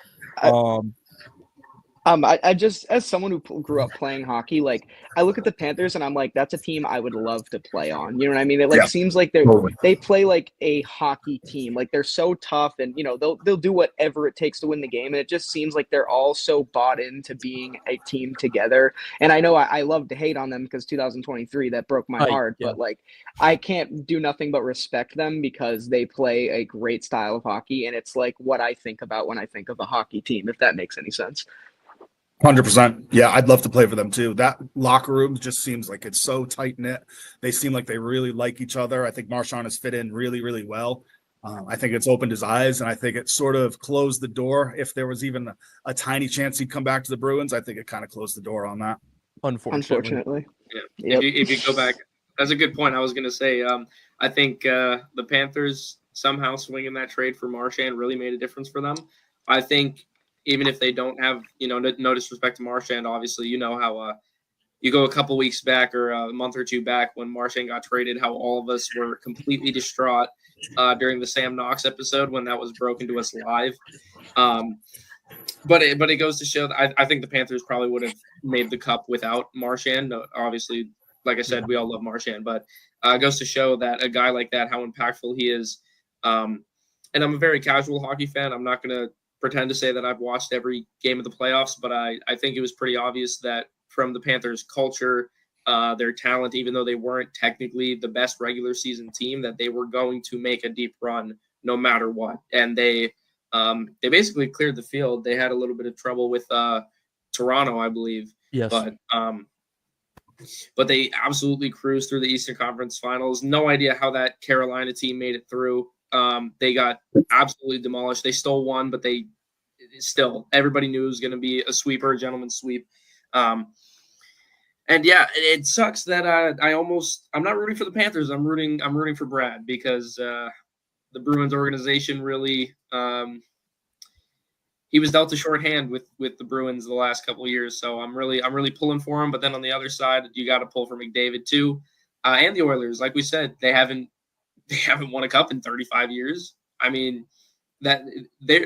I just, as someone who grew up playing hockey, like I look at the Panthers and I'm like, that's a team I would love to play on. You know what I mean? It like Yeah. seems like Totally. they play like a hockey team. Like they're so tough, and they'll do whatever it takes to win the game. And it just seems like they're all so bought into being a team together. And I know I love to hate on them because 2023 that broke my heart, Yeah. but like I can't do nothing but respect them because they play a great style of hockey, and it's like what I think about when I think of a hockey team, if that makes any sense. 100%. Yeah, I'd love to play for them too. That locker room just seems like it's so tight knit. They seem like they really like each other. I think Marchand has fit in really, really well. I think it's opened his eyes, and I think it sort of closed the door. If there was even a tiny chance he'd come back to the Bruins, I think it kind of closed the door on that. Unfortunately. Yeah. Yep. If you go back, that's a good point. I was going to say, I think the Panthers somehow swinging that trade for Marchand really made a difference for them. I think even if they don't have, no disrespect to Marchand, obviously, how you go a couple weeks back or a month or two back when Marchand got traded, how all of us were completely distraught during the Sam Knox episode when that was broken to us live. But it goes to show that I think the Panthers probably would have made the cup without Marchand. Obviously, like I said, we all love Marchand, but it goes to show that a guy like that, how impactful he is. And I'm a very casual hockey fan. I'm not going to pretend to say that I've watched every game of the playoffs, but I think it was pretty obvious that from the Panthers' culture, their talent, even though they weren't technically the best regular season team, that they were going to make a deep run no matter what. And they basically cleared the field. They had a little bit of trouble with Toronto, I believe. Yes. But they absolutely cruised through the Eastern Conference Finals. No idea how that Carolina team made it through. They got absolutely demolished. They still won, but everybody knew it was going to be a sweeper, a gentleman's sweep. And yeah, it sucks that I'm not rooting for the Panthers. I'm rooting for Brad because the Bruins organization really he was dealt a short hand with the Bruins the last couple of years. So I'm really pulling for him. But then on the other side, you got to pull for McDavid too, and the Oilers. Like we said, they haven't won a cup in 35 years. I mean, that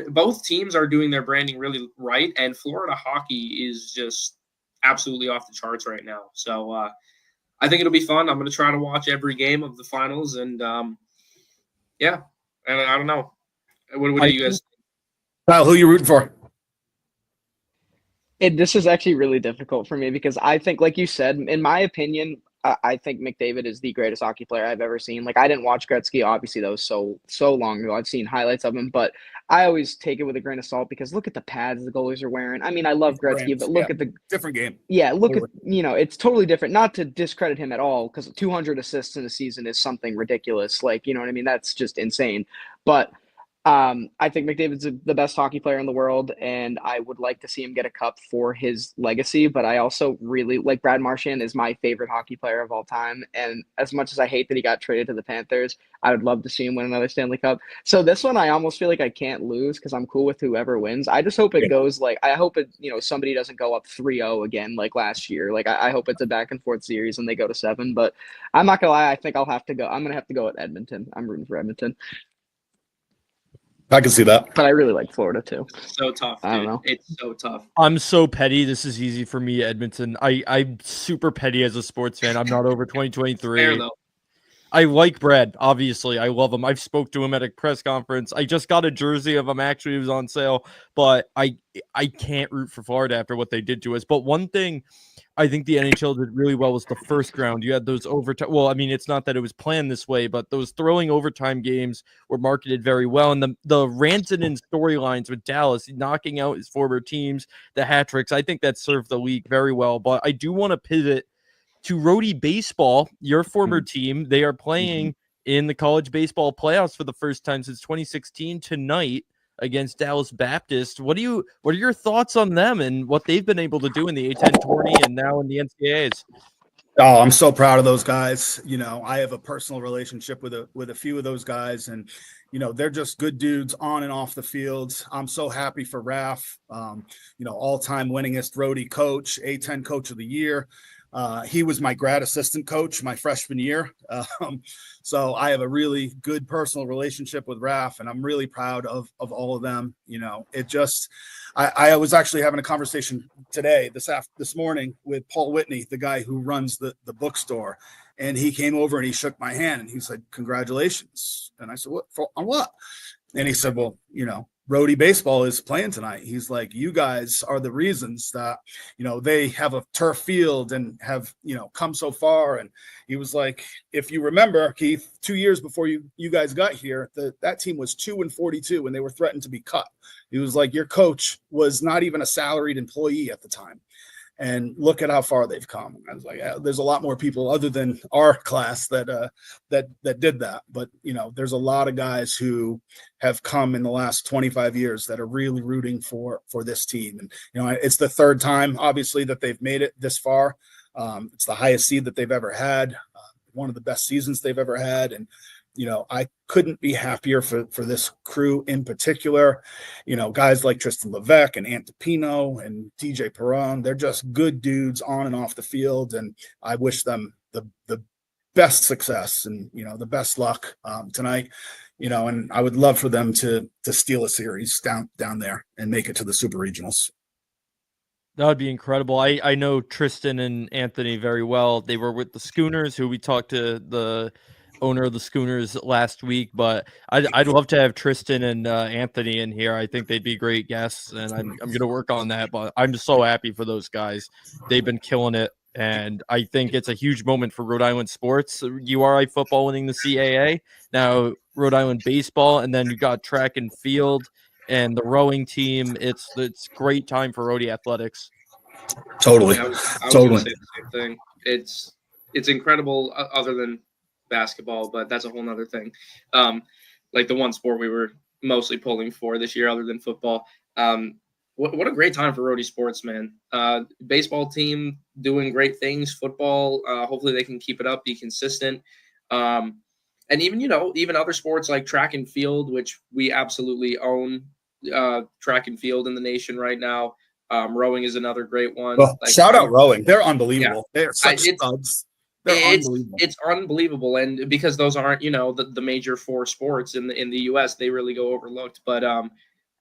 both teams are doing their branding really right, and Florida hockey is just absolutely off the charts right now. So I think it'll be fun. I'm going to try to watch every game of the finals, and yeah, and I don't know. What do you guys think? Kyle, who are you rooting for? This is actually really difficult for me because I think, like you said, in my opinion, I think McDavid is the greatest hockey player I've ever seen. Like, I didn't watch Gretzky. Obviously, that was so long ago. I've seen highlights of him, but I always take it with a grain of salt because look at the pads the goalies are wearing. I mean, I love Gretzky, but look at the different game. Yeah, look at it's totally different. Not to discredit him at all, because 200 assists in a season is something ridiculous. Like, you know what I mean? That's just insane. But I think McDavid's the best hockey player in the world, and I would like to see him get a cup for his legacy. But I also really like Brad Marchand is my favorite hockey player of all time. And as much as I hate that he got traded to the Panthers, I would love to see him win another Stanley Cup. So this one, I almost feel like I can't lose because I'm cool with whoever wins. I just hope it goes I hope it, somebody doesn't go up 3-0 again like last year. Like I hope it's a back and forth series and they go to 7. But I'm not gonna lie, I think I'm gonna have to go with Edmonton. I'm rooting for Edmonton. I can see that. But I really like Florida too. So tough. Dude. I don't know. It's so tough. I'm so petty. This is easy for me, Edmonton. I'm super petty as a sports fan. I'm not over 2023. Fair, though. I like Brad. Obviously, I love him. I've spoke to him at a press conference. I just got a jersey of him. Actually, it was on sale. But I can't root for Florida after what they did to us. But one thing I think the NHL did really well was the first round. You had those overtime. Well, I mean, it's not that it was planned this way, but those throwing overtime games were marketed very well. And the Rantanen storylines with Dallas knocking out his former teams, the hat tricks, I think that served the league very well. But I do want to pivot to Rhodey Baseball, your former team. They are playing in the college baseball playoffs for the first time since 2016 tonight against Dallas Baptist. What are your thoughts on them and what they've been able to do in the A10 tourney and now in the NCAAs? Oh, I'm so proud of those guys. I have a personal relationship with a few of those guys, and they're just good dudes on and off the field. I'm so happy for Raf, all-time winningest Rhodey coach, A10 coach of the year. He was my grad assistant coach my freshman year. So I have a really good personal relationship with Raf, and I'm really proud of all of them. I was actually having a conversation today, this morning, with Paul Whitney, the guy who runs the bookstore. And he came over and he shook my hand and he said, "Congratulations." And I said, on what? And he said, "Well, Rhodey baseball is playing tonight." He's like, "You guys are the reasons that, they have a turf field and have, come so far." And he was like, "If you remember, Keith, 2 years before you guys got here, that team was 2-42 and they were threatened to be cut." He was like, "Your coach was not even a salaried employee at the time. And look at how far they've come." I was like, there's a lot more people other than our class that did that. But, there's a lot of guys who have come in the last 25 years that are really rooting for this team. And, it's the third time, obviously, that they've made it this far. It's the highest seed that they've ever had, one of the best seasons they've ever had. And, I couldn't be happier for this crew in particular. Guys like Tristan Levesque and Ant DePino and DJ Perron, they're just good dudes on and off the field. And I wish them the best success and, the best luck tonight, and I would love for them to steal a series down there and make it to the Super Regionals. That would be incredible. I know Tristan and Anthony very well. They were with the Schooners, who we talked to the owner of the Schooners last week, but I'd love to have Tristan and Anthony in here. I think they'd be great guests, and I'm going to work on that. But I'm just so happy for those guys. They've been killing it, and I think it's a huge moment for Rhode Island sports. URI football winning the CAA, now Rhode Island baseball, and then you got track and field and the rowing team. It's great time for Rhody athletics. Totally. I was Totally. going to say the same thing. It's incredible, other than basketball, but that's a whole nother thing. Like the one sport we were mostly pulling for this year, other than football. What a great time for Rhody sports, man. Baseball team doing great things. Football, hopefully they can keep it up, be consistent. And even other sports like track and field, which we absolutely own. Track and field in the nation right now. Rowing is another great one. Well, shout out rowing. They're unbelievable. Yeah. They're such studs. It's unbelievable, and because those aren't the major four sports in the U.S., they really go overlooked. But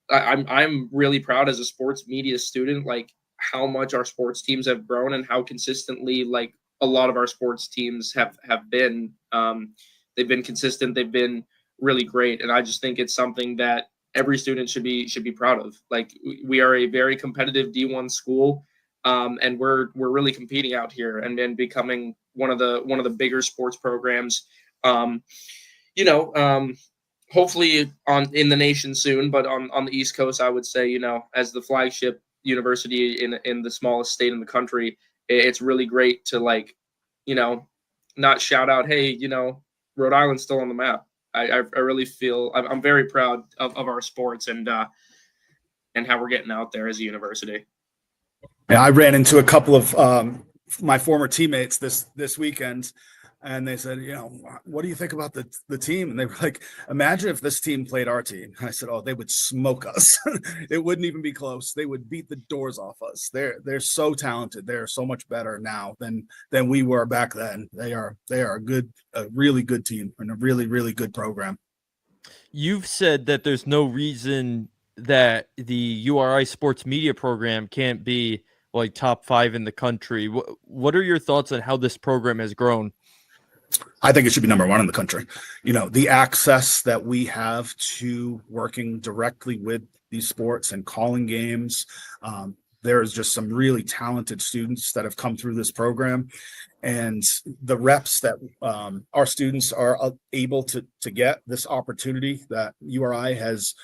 I'm really proud as a sports media student, like how much our sports teams have grown and how consistently like a lot of our sports teams have been. They've been consistent. They've been really great, and I just think it's something that every student should be proud of. Like we are a very competitive D1 school, and we're really competing out here and becoming one of the bigger sports programs, hopefully in the nation soon, but on the East Coast, I would say, as the flagship university in the smallest state in the country, it's really great to not shout out, "Hey, Rhode Island's still on the map." I really feel I'm very proud of our sports and how we're getting out there as a university. Yeah, I ran into a couple of my former teammates this weekend, and they said, "What do you think about the team?" And they were like, "Imagine if this team played our team." And I said, "Oh, they would smoke us. It wouldn't even be close. They would beat the doors off us. They're so talented. They're so much better now than we were back then. They are a really good team and a really, really good program." You've said that there's no reason that the URI sports media program can't be like top 5 in the country. What are your thoughts on how this program has grown? I think it should be number 1 in the country. The access that we have to working directly with these sports and calling games. There is just some really talented students that have come through this program, and the reps that our students are able to get, this opportunity that URI has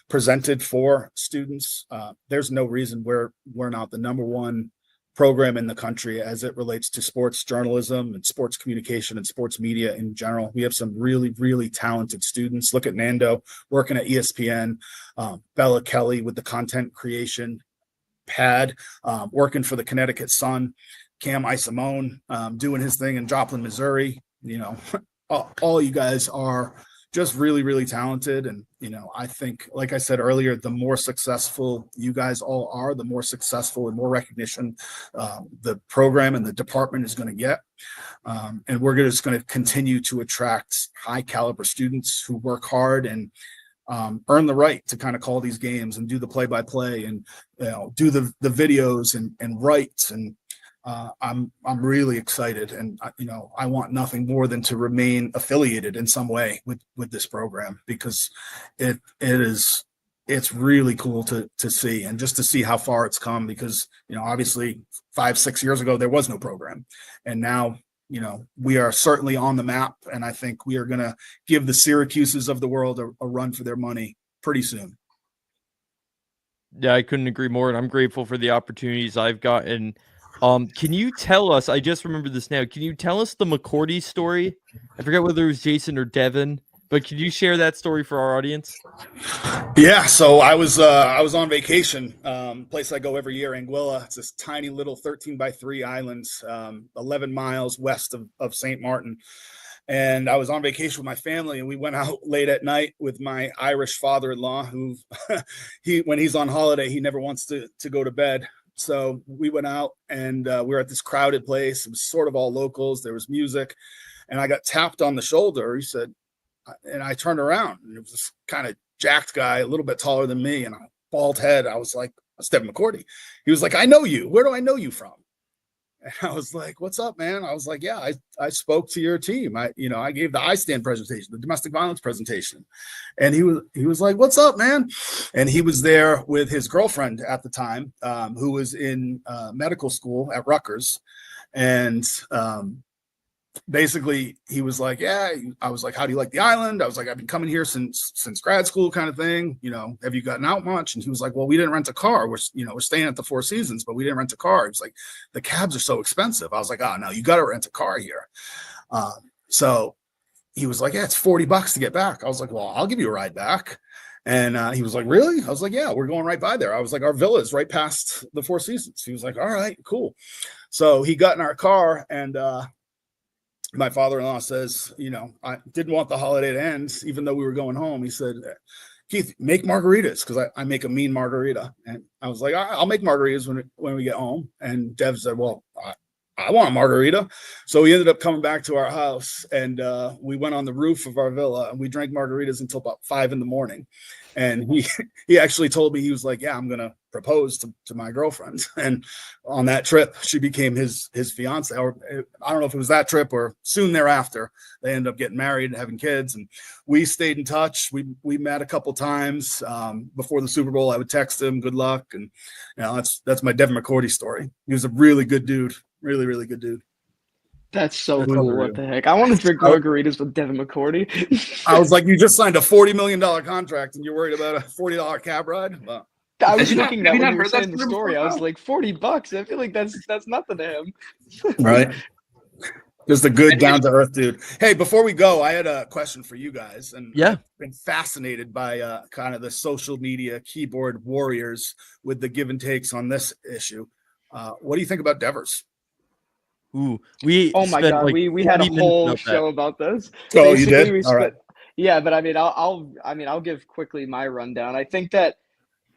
presented for students. There's no reason we're not the number 1 program in the country as it relates to sports journalism and sports communication and sports media in general. We have some really, really talented students. Look at Nando working at ESPN, Bella Kelly with the content creation pad, working for the Connecticut Sun, Cam Isimone doing his thing in Joplin, Missouri. All you guys are just really, really talented. And, I think, like I said earlier, the more successful you guys all are, the more successful and more recognition the program and the department is going to get. And we're just going to continue to attract high caliber students who work hard and earn the right to kind of call these games and do the play-by-play and do the videos and write. And I'm really excited, and I want nothing more than to remain affiliated in some way with this program, because it's really cool to see, and just to see how far it's come, because obviously 5-6 years ago there was no program, and now we are certainly on the map, and I think we are going to give the Syracuses of the world a run for their money pretty soon. Yeah, I couldn't agree more, and I'm grateful for the opportunities I've gotten. Can you tell us, I just remember this now, can you tell us the McCourty story? I forget whether it was Jason or Devin, but can you share that story for our audience? Yeah, so I was on vacation, place I go every year, Anguilla. It's this tiny little 13x3 island, 11 miles west of St. Martin. And I was on vacation with my family, and we went out late at night with my Irish father-in-law, who when he's on holiday, he never wants to go to bed. So we went out, and we were at this crowded place. It was sort of all locals. There was music, and I got tapped on the shoulder. He said, and I turned around, and it was this kind of jacked guy, a little bit taller than me, and a bald head. I was like, that's Devin McCourty. He was like, I know you. Where do I know you from? And I was like, what's up, man? I was like, yeah, I spoke to your team. I gave the I-Stand presentation, the domestic violence presentation. And he was like, what's up, man? And he was there with his girlfriend at the time, who was in medical school at Rutgers. And basically he was like, yeah. I was like, how do you like the island? I was like, I've been coming here since grad school, kind of thing. Have you gotten out much? And he was like, well, we didn't rent a car. We're staying at the Four Seasons, but we didn't rent a car. He was like, the cabs are so expensive. I was like, oh no, you got to rent a car here. So he was like, yeah, it's $40 to get back. I was like, well, I'll give you a ride back. And he was like, really? I was like, yeah, we're going right by there. I was like, our villa is right past the Four Seasons. He was like, all right, cool. So he got in our car, and my father-in-law says, I didn't want the holiday to end, even though we were going home. He said, Keith, make margaritas, because I make a mean margarita. And I was like, I'll make margaritas when we get home. And Dev said, well, I want a margarita. So we ended up coming back to our house, and we went on the roof of our villa, and we drank margaritas until about 5 a.m. And he actually told me, he was like, yeah, I'm going to propose to my girlfriend. And on that trip, she became his fiance. Or I don't know if it was that trip or soon thereafter, they ended up getting married and having kids. And we stayed in touch. We met a couple times. Before the Super Bowl, I would text him, good luck. And that's my Devin McCourty story. He was a really good dude. Really, really good dude. That's so cool. What the heck? I want to drink margaritas with Devin McCourty. I was like, you just signed a $40 million contract, and you're worried about a $40 cab ride? Well, I was thinking that when you were saying the story. I was like, $40. I feel like that's nothing to him. Right. Just a good, down-to-earth dude. Hey, before we go, I had a question for you guys. And yeah, I've been fascinated by kind of the social media keyboard warriors with the give and takes on this issue. What do you think about Devers? Ooh, oh my god, like we had a whole show about this. Oh, you did? All right. Yeah, but I'll give quickly my rundown. I think that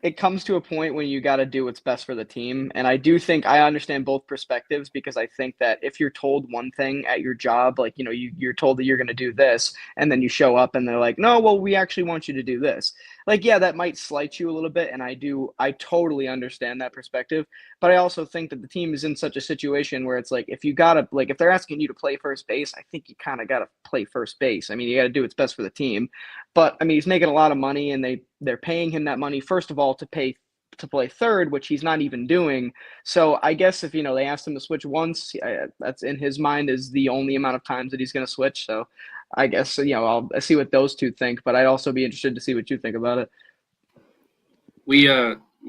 it comes to a point when you got to do what's best for the team. And I do think I understand both perspectives, because I think that if you're told one thing at your job, like, you're told that you're going to do this, and then you show up and they're like, no, well, we actually want you to do this. Like, yeah, that might slight you a little bit. And I totally understand that perspective. But I also think that the team is in such a situation where it's like, if they're asking you to play first base, I think you kind of got to play first base. I mean, you got to do what's best for the team. But I mean, he's making a lot of money, and they're paying him that money, first of all, to play third, which he's not even doing. So I guess if, they asked him to switch once, that's in his mind is the only amount of times that he's going to switch. So I guess, I'll see what those two think, but I'd also be interested to see what you think about it. We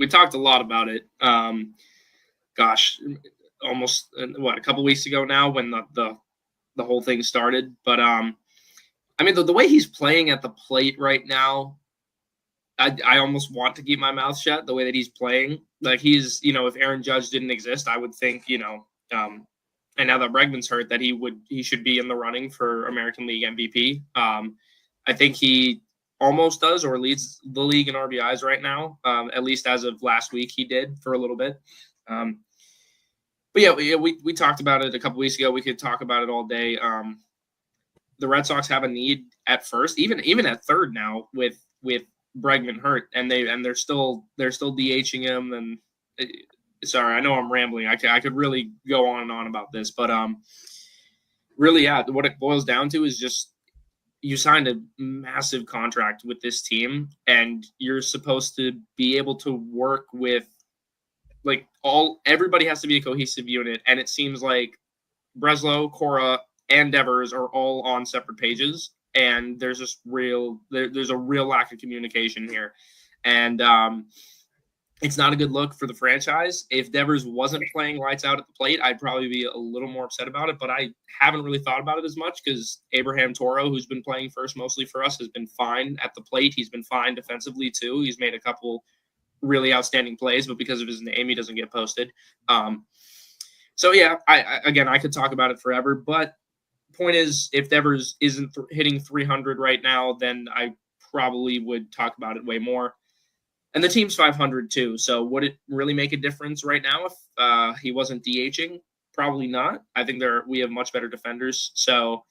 talked a lot about it. Almost a couple weeks ago now, when the whole thing started. But I mean, the way he's playing at the plate right now, I almost want to keep my mouth shut. The way that he's playing, like, he's, if Aaron Judge didn't exist, I would think, and now that Bregman's hurt, that he should be in the running for American League MVP. I I think he almost does or leads the league in RBIs right now. At least as of last week, he did for a little bit. But yeah, we talked about it a couple weeks ago. We could talk about it all day. The Red Sox have a need at first, even at third now with Bregman hurt, and they're still DHing him. And sorry, I know I'm rambling. I could really go on and on about this, but really, yeah, what it boils down to is just you signed a massive contract with this team, and you're supposed to be able to work with everybody has to be a cohesive unit, and it seems like Breslow, Cora, and Devers are all on separate pages, and there's just there's a real lack of communication here, and it's not a good look for the franchise. If Devers wasn't playing lights out at the plate, I'd probably be a little more upset about it, but I haven't really thought about it as much because Abraham Toro, who's been playing first mostly for us, has been fine at the plate. He's been fine defensively too. He's made a couple really outstanding plays, but because of his name, he doesn't get posted. So yeah, I could talk about it forever, but point is, if Devers isn't hitting 300 right now, then I probably would talk about it way more. And the team's 500 too. So would it really make a difference right now if he wasn't DHing? Probably not. I think we have much better defenders. So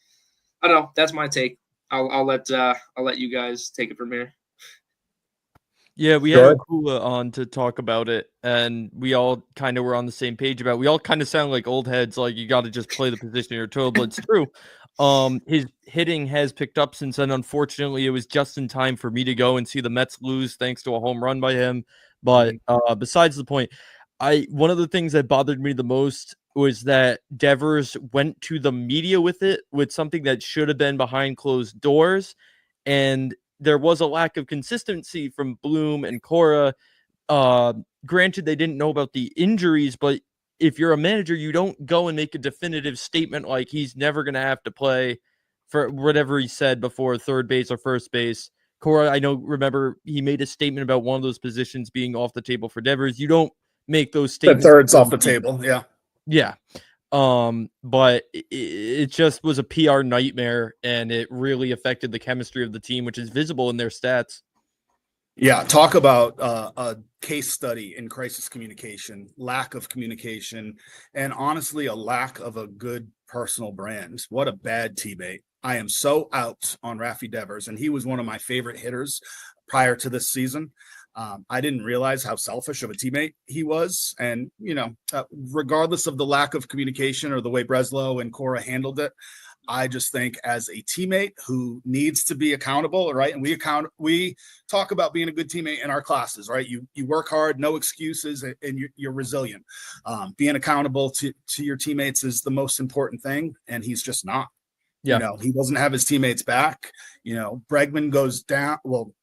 I don't know. That's my take. I'll let you guys take it from here. Yeah, we had Akula on to talk about it, and we all kind of were on the same page about it. We all kind of sound like old heads, like you got to just play the position of your total, but it's true. His hitting has picked up since then. Unfortunately, it was just in time for me to go and see the Mets lose thanks to a home run by him. But besides the point, one of the things that bothered me the most was that Devers went to the media with something that should have been behind closed doors, and there was a lack of consistency from Bloom and Cora. Granted, they didn't know about the injuries, but if you're a manager, you don't go and make a definitive statement like he's never going to have to play for whatever he said before third base or first base. Cora, remember he made a statement about one of those positions being off the table for Devers. You don't make those statements. The third's off the table. Yeah. Yeah. But it just was a PR nightmare, and it really affected the chemistry of the team, which is visible in their stats. Yeah, talk about a case study in crisis communication, lack of communication, and honestly, a lack of a good personal brand. What a bad teammate. I am so out on Rafi Devers, and he was one of my favorite hitters prior to this season. I didn't realize how selfish of a teammate he was. And, regardless of the lack of communication or the way Breslow and Cora handled it, I just think as a teammate who needs to be accountable, right? And we talk about being a good teammate in our classes, right? You work hard, no excuses, and you're resilient. Being accountable to your teammates is the most important thing, and he's just not. Yeah. He doesn't have his teammates back. Bregman goes down. Well,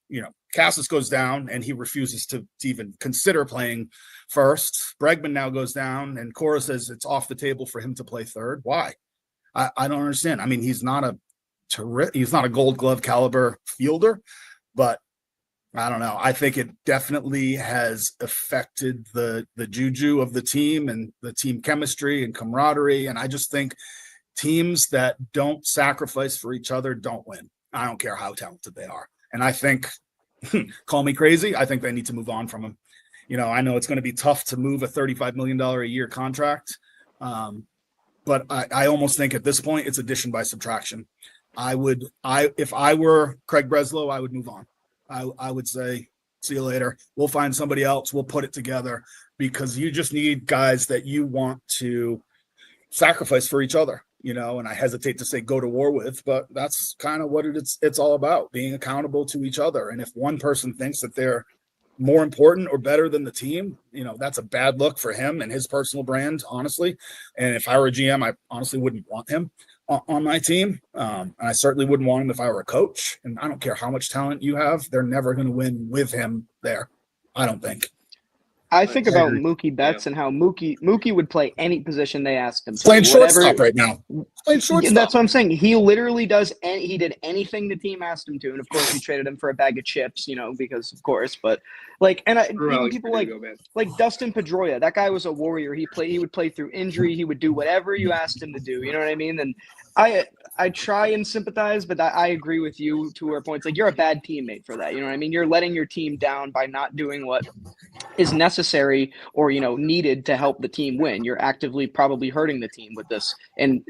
Cassis goes down and he refuses to even consider playing first. Bregman now goes down and Cora says it's off the table for him to play third. Why? I don't understand. I mean, he's not a Gold Glove caliber fielder, but I don't know. I think it definitely has affected the juju of the team and the team chemistry and camaraderie. And I just think teams that don't sacrifice for each other don't win. I don't care how talented they are. And I think, call me crazy, I think they need to move on from him. I know it's going to be tough to move a $35 million a year contract. But I almost think at this point it's addition by subtraction. If I were Craig Breslow, I would move on. I would say, see you later. We'll find somebody else. We'll put it together, because you just need guys that you want to sacrifice for each other, and I hesitate to say go to war with, but that's kind of what it's all about, being accountable to each other. And if one person thinks that they're more important or better than the team, that's a bad look for him and his personal brand, honestly. And if I were a GM, I honestly wouldn't want him on my team. And I certainly wouldn't want him if I were a coach. And I don't care how much talent you have, they're never going to win with him there, I don't think. I think about agree. Mookie Betts and how Mookie would play any position they asked him to. Playing Whatever- shortstop right now. Playing Yeah, shortstop. that's what I'm saying. He literally does. He did anything the team asked him to, and of course, we traded him for a bag of chips, because of course. But Screw even Alex people Verdugo, man. like Dustin Pedroia, that guy was a warrior. He would play through injury. He would do whatever you asked him to do. You know what I mean? And I try and sympathize, but I agree with you to where points like you're a bad teammate for that. You know what I mean? You're letting your team down by not doing what is necessary or needed to help the team win. You're actively probably hurting the team with this. And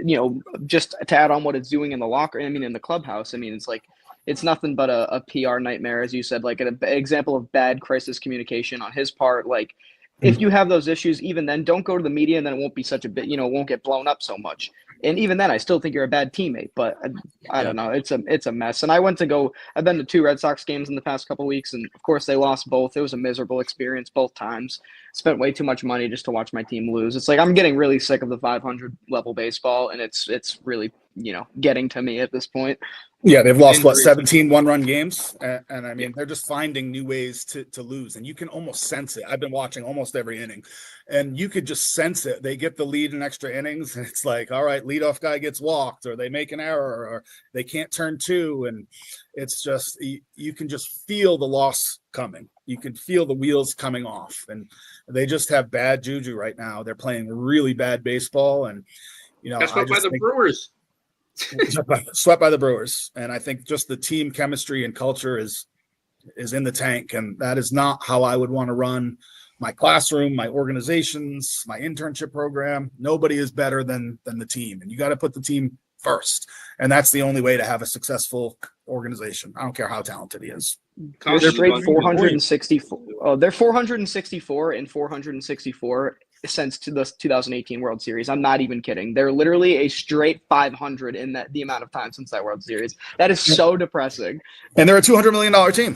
just to add on what it's doing in the locker, in the clubhouse, it's like it's nothing but a PR nightmare, as you said, like an example of bad crisis communication on his part. Like if you have those issues, even then don't go to the media, and then it won't be such a bit, it won't get blown up so much. And even then, I still think you're a bad teammate, but I don't know. It's a mess. And I've been to 2 Red Sox games in the past couple of weeks, and of course they lost both. It was a miserable experience both times. Spent way too much money just to watch my team lose. It's like I'm getting really sick of the 500 level baseball, and it's really getting to me at this point. Yeah, they've lost Injuries. 17 one-run games, and they're just finding new ways to lose, and you can almost sense it. I've been watching almost every inning, and you could just sense it. They get the lead in extra innings, and it's like, all right, leadoff guy gets walked, or they make an error, or they can't turn 2, and it's just you can just feel the loss coming. You can feel the wheels coming off, and they just have bad juju right now. They're playing really bad baseball, and That's what by the Brewers. Swept by the Brewers, and I think just the team chemistry and culture is in the tank, and that is not how I would want to run my classroom, my organizations, my internship program. Nobody is better than the team, and you got to put the team first, and that's the only way to have a successful organization. I don't care how talented he is. They're straight 464. Oh, they're 464 and 464 since to the 2018 World Series. I'm not even kidding. They're literally a straight 500 in the amount of time since that World Series. That is so depressing. And they're a $200 million team.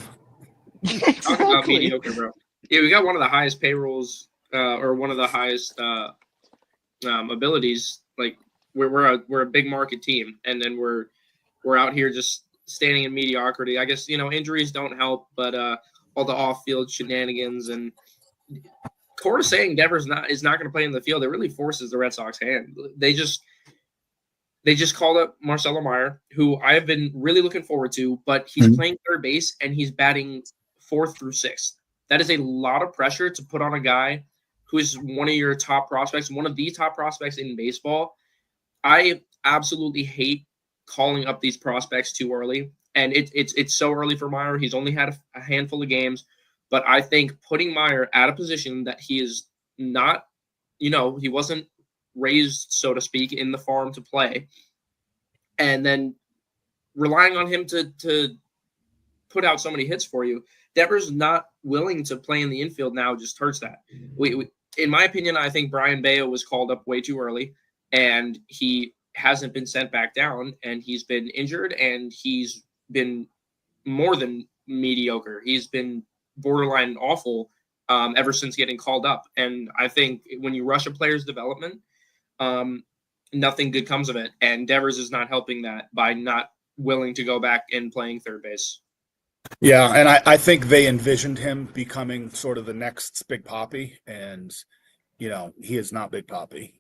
Talk about mediocre, bro. Yeah, we got one of the highest payrolls, or one of the highest abilities. Like we're a big market team, and then we're out here just standing in mediocrity. I guess injuries don't help, but all the off-field shenanigans and Cora saying Devers is not going to play in the field. It really forces the Red Sox hand. They just called up Marcelo Meyer, who I have been really looking forward to, but he's playing third base and he's batting 4th through 6th. That is a lot of pressure to put on a guy who is one of your top prospects, one of the top prospects in baseball. I absolutely hate calling up these prospects too early, and it's so early for Meyer. He's only had a handful of games. But I think putting Meyer at a position that he is not, he wasn't raised, so to speak, in the farm to play, and then relying on him to put out so many hits for you. Devers not willing to play in the infield now just hurts that. We in my opinion, I think Brian Bayo was called up way too early, and he hasn't been sent back down, and he's been injured, and he's been more than mediocre. He's been borderline awful ever since getting called up. And I think when you rush a player's development, nothing good comes of it. And Devers is not helping that by not willing to go back and playing third base. Yeah, and I think they envisioned him becoming sort of the next Big Papi, and he is not Big Papi.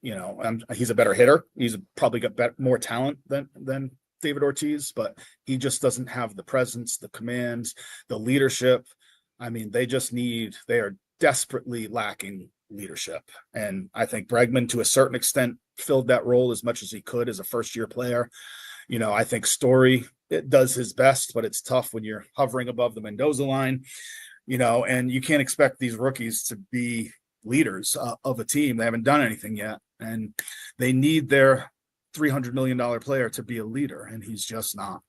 He's a better hitter. He's probably got more talent than David Ortiz, but he just doesn't have the presence, the command, the leadership. They are desperately lacking leadership. And I think Bregman, to a certain extent, filled that role as much as he could as a first-year player. I think Story does his best, but it's tough when you're hovering above the Mendoza line, and you can't expect these rookies to be leaders of a team. They haven't done anything yet, and they need their $300 million player to be a leader, and he's just not.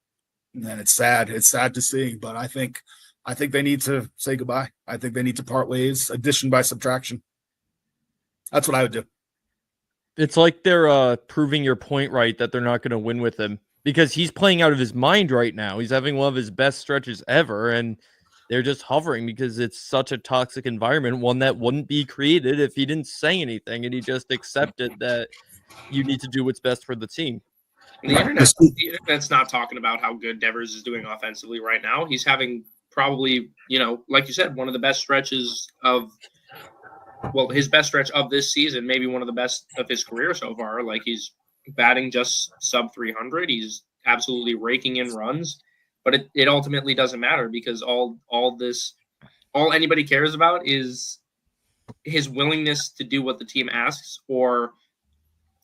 And it's sad. It's sad to see, but I think they need to say goodbye. I think they need to part ways, addition by subtraction. That's what I would do. It's like they're proving your point right that they're not going to win with him because he's playing out of his mind right now. He's having one of his best stretches ever, and they're just hovering because it's such a toxic environment, one that wouldn't be created if he didn't say anything and he just accepted that you need to do what's best for the team. The internet's not talking about how good Devers is doing offensively right now. He's having probably, like you said, one of the best stretches of his best stretch of this season, maybe one of the best of his career so far. Like, he's batting just sub 300. He's absolutely raking in runs, but it ultimately doesn't matter because all anybody cares about is his willingness to do what the team asks or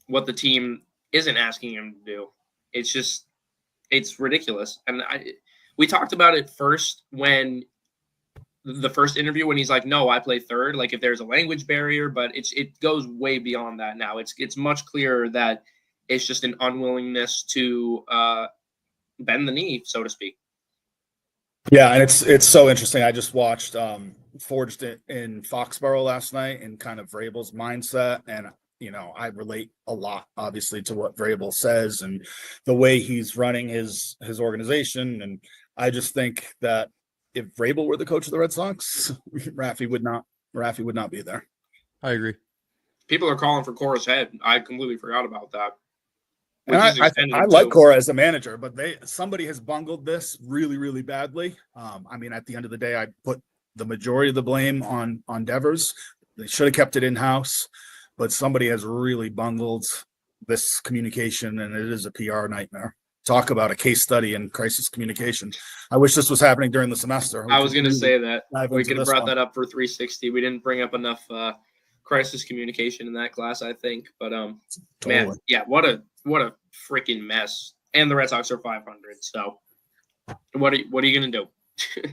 what the team isn't asking him to do. It's ridiculous. And we talked about it first when the first interview, when he's like, no, I play third, like if there's a language barrier, but it goes way beyond that now. It's much clearer that it's just an unwillingness to bend the knee, so to speak. Yeah, and it's so interesting. I just watched Forged in Foxborough last night and kind of Vrabel's mindset, and I relate a lot, obviously, to what Vrabel says and the way he's running his organization. And I just think that if Vrabel were the coach of the Red Sox, Raffy would not be there. I agree. People are calling for Cora's head. I completely forgot about that. And I like Cora as a manager, but somebody has bungled this really, really badly. I mean, at the end of the day, I put the majority of the blame on Devers. They should have kept it in-house, but somebody has really bungled this communication, and it is a PR nightmare. Talk about a case study in crisis communication. I wish this was happening during the semester. I was going to say that. We could have brought that up for 360. We didn't bring up enough crisis communication in that class, I think. But, man, yeah, what a freaking mess. And the Red Sox are 500. So what are you going to do?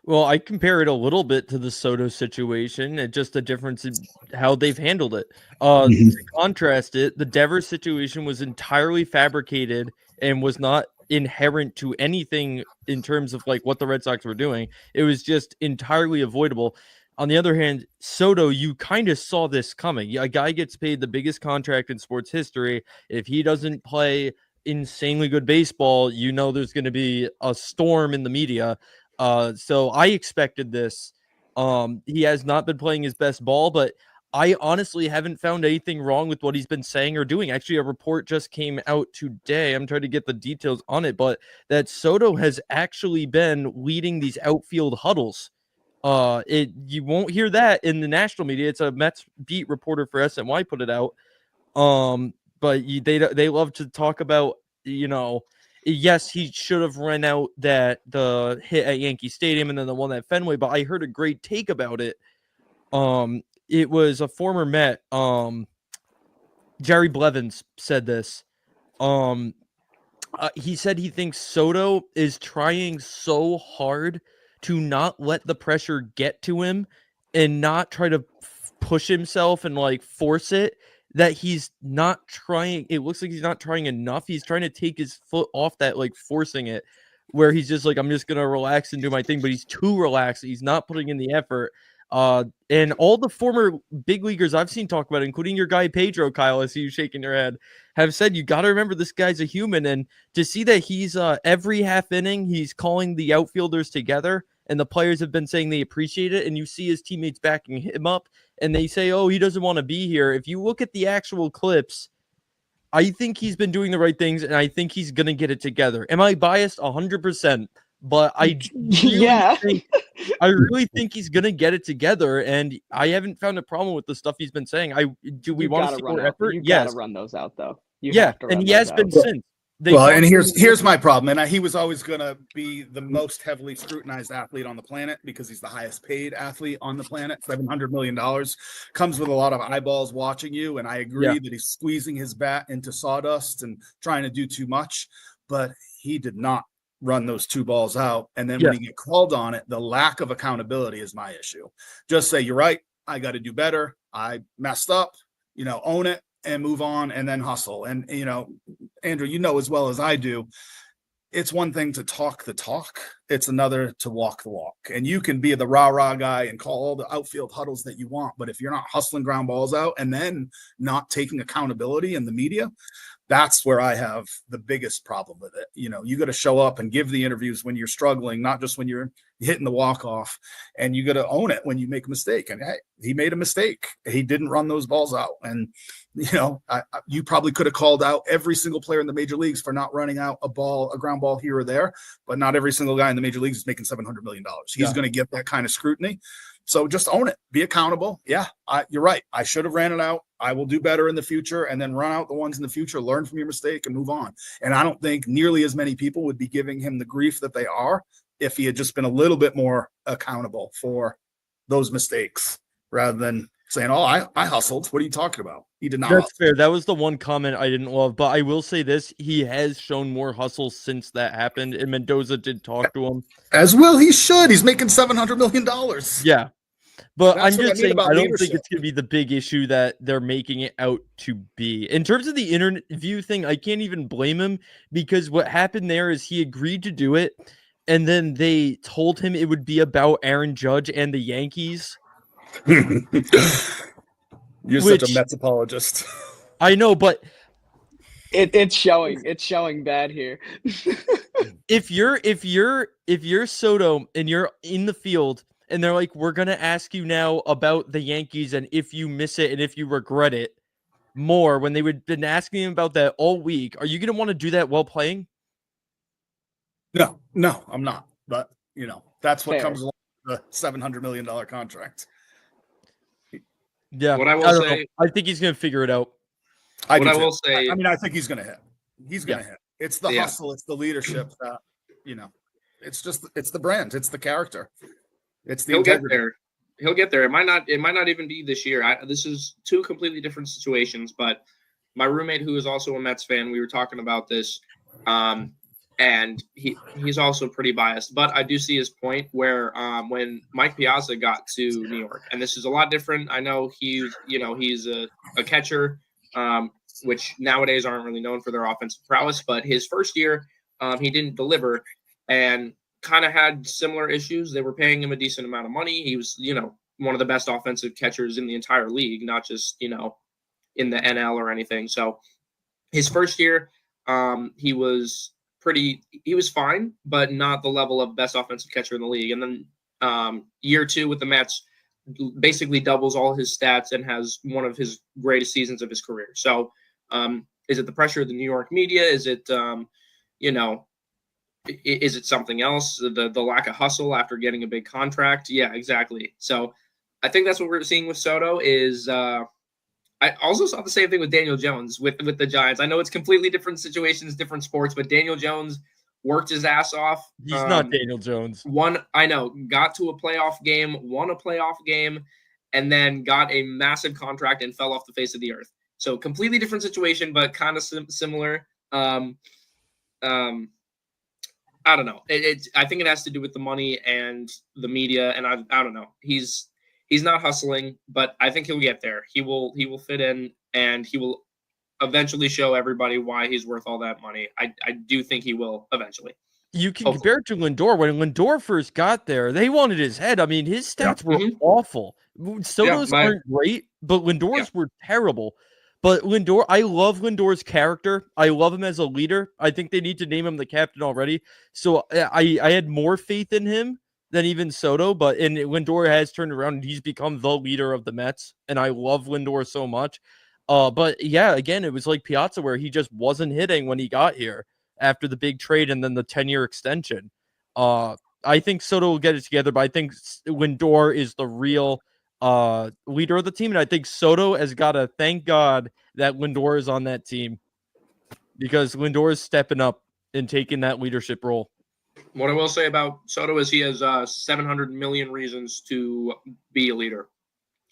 Well, I compare it a little bit to the Soto situation, and just the difference in how they've handled it. To contrast it, the Devers situation was entirely fabricated and was not inherent to anything in terms of like what the Red Sox were doing. It was just entirely avoidable. On the other hand, Soto, you kind of saw this coming. A guy gets paid the biggest contract in sports history. If he doesn't play insanely good baseball, there's going to be a storm in the media. So I expected this. He has not been playing his best ball, but I honestly haven't found anything wrong with what he's been saying or doing. Actually, a report just came out today. I'm trying to get the details on it, but that Soto has actually been leading these outfield huddles. You won't hear that in the national media. It's a Mets beat reporter for SNY put it out. But they love to talk about, yes, he should have run out the hit at Yankee Stadium and then the one at Fenway, but I heard a great take about it. It was a former Met, Jerry Blevins said this. He said he thinks Soto is trying so hard to not let the pressure get to him and not try to push himself and like force it, that he's not trying. It looks like he's not trying enough. He's trying to take his foot off that, like forcing it, where he's just like, I'm just going to relax and do my thing, but he's too relaxed. He's not putting in the effort. And all the former big leaguers I've seen talk about it, including your guy Pedro, Kyle, I see you shaking your head, have said, you got to remember this guy's a human. And to see that he's every half inning, he's calling the outfielders together, and the players have been saying they appreciate it. And you see his teammates backing him up, and they say, oh, he doesn't want to be here. If you look at the actual clips, I think he's been doing the right things, and I think he's going to get it together. Am I biased? 100%. But I really think he's going to get it together, and I haven't found a problem with the stuff he's been saying. Do we want to see more effort? You got to run those out, though. And he has been since. And here's my problem. And he was always going to be the most heavily scrutinized athlete on the planet because he's the highest paid athlete on the planet. $700 million comes with a lot of eyeballs watching you. And I agree that he's squeezing his bat into sawdust and trying to do too much, but he did not run those two balls out. And then when you get called on it, the lack of accountability is my issue. Just say, you're right, I got to do better, I messed up, own it and move on, and then hustle. And Andrew, as well as I do, it's one thing to talk the talk, it's another to walk the walk. And you can be the rah-rah guy and call all the outfield huddles that you want, but if you're not hustling ground balls out and then not taking accountability in the media, that's where I have the biggest problem with it. You got to show up and give the interviews when you're struggling, not just when you're hitting the walk-off, and you got to own it when you make a mistake. And hey, he made a mistake. He didn't run those balls out. And, you probably could have called out every single player in the major leagues for not running out a ground ball here or there, but not every single guy in the major leagues is making $700 million. He's going to get that kind of scrutiny. So just own it. Be accountable. Yeah, you're right. I should have ran it out. I will do better in the future, and then run out the ones in the future, learn from your mistake, and move on. And I don't think nearly as many people would be giving him the grief that they are if he had just been a little bit more accountable for those mistakes rather than saying, oh, I hustled. What are you talking about? He did not. That's hustle. fair. That was the one comment I didn't love, but I will say this: he has shown more hustle since that happened, and Mendoza did talk to him. As well, he should. He's making $700 million. Yeah, but That's I'm what I just mean saying, about I don't think leadership. it's going to be the big issue that they're making it out to be. In terms of the interview thing, I can't even blame him, because what happened there is he agreed to do it, and then they told him it would be about Aaron Judge and the Yankees. You're such a Mets apologist. I know, but It's showing bad here. if you're Soto and you're in the field and they're like, we're gonna ask you now about the Yankees and if you miss it and if you regret it more, when they would been asking him about that all week, are you gonna want to do that while playing? No, I'm not. But that's what Fair. comes along with the $700 million contract. Yeah, What I will don't say- know. I think he's gonna figure it out. I What do I too. will say- I mean, I think he's going to hit. He's going to hit. It's the Yeah. hustle. It's the leadership. That, it's the brand. It's the character. It's the He'll get integrity. there. He'll get there. It might not even be this year. This is two completely different situations. But my roommate, who is also a Mets fan, we were talking about this, and he's also pretty biased. But I do see his point where when Mike Piazza got to New York, and this is a lot different. I know he's a catcher, which nowadays aren't really known for their offensive prowess. But his first year, he didn't deliver, and kind of had similar issues. They were paying him a decent amount of money. He was, one of the best offensive catchers in the entire league, not just, in the NL or anything. So his first year, he was fine, but not the level of best offensive catcher in the league. And then year two with the Mets, basically doubles all his stats and has one of his greatest seasons of his career. So is it the pressure of the New York media? Is it, is it something else? The lack of hustle after getting a big contract? Yeah, exactly. So I think that's what we're seeing with Soto is I also saw the same thing with Daniel Jones with the Giants. I know it's completely different situations, different sports, but Daniel Jones worked his ass off. He's not Daniel Jones. Got to a playoff game, won a playoff game, and then got a massive contract and fell off the face of the earth. So completely different situation, but kind of similar. I don't know. I think it has to do with the money and the media, and I don't know. He's not hustling, but I think he'll get there. He will fit in, and he will eventually show everybody why he's worth all that money. I do think he will eventually. You can compare it to Lindor. When Lindor first got there, they wanted his head. I mean, his stats were awful. Soto's aren't great, but Lindor's were terrible. But Lindor, I love Lindor's character. I love him as a leader. I think they need to name him the captain already. So I had more faith in him than even Soto. But Lindor has turned around and he's become the leader of the Mets. And I love Lindor so much. But yeah, again, it was like Piazza where he just wasn't hitting when he got here after the big trade and then the 10-year extension. I think Soto will get it together, but I think Lindor is the real leader of the team. And I think Soto has got to thank God that Lindor is on that team because Lindor is stepping up and taking that leadership role. What I will say about Soto is he has 700 million reasons to be a leader.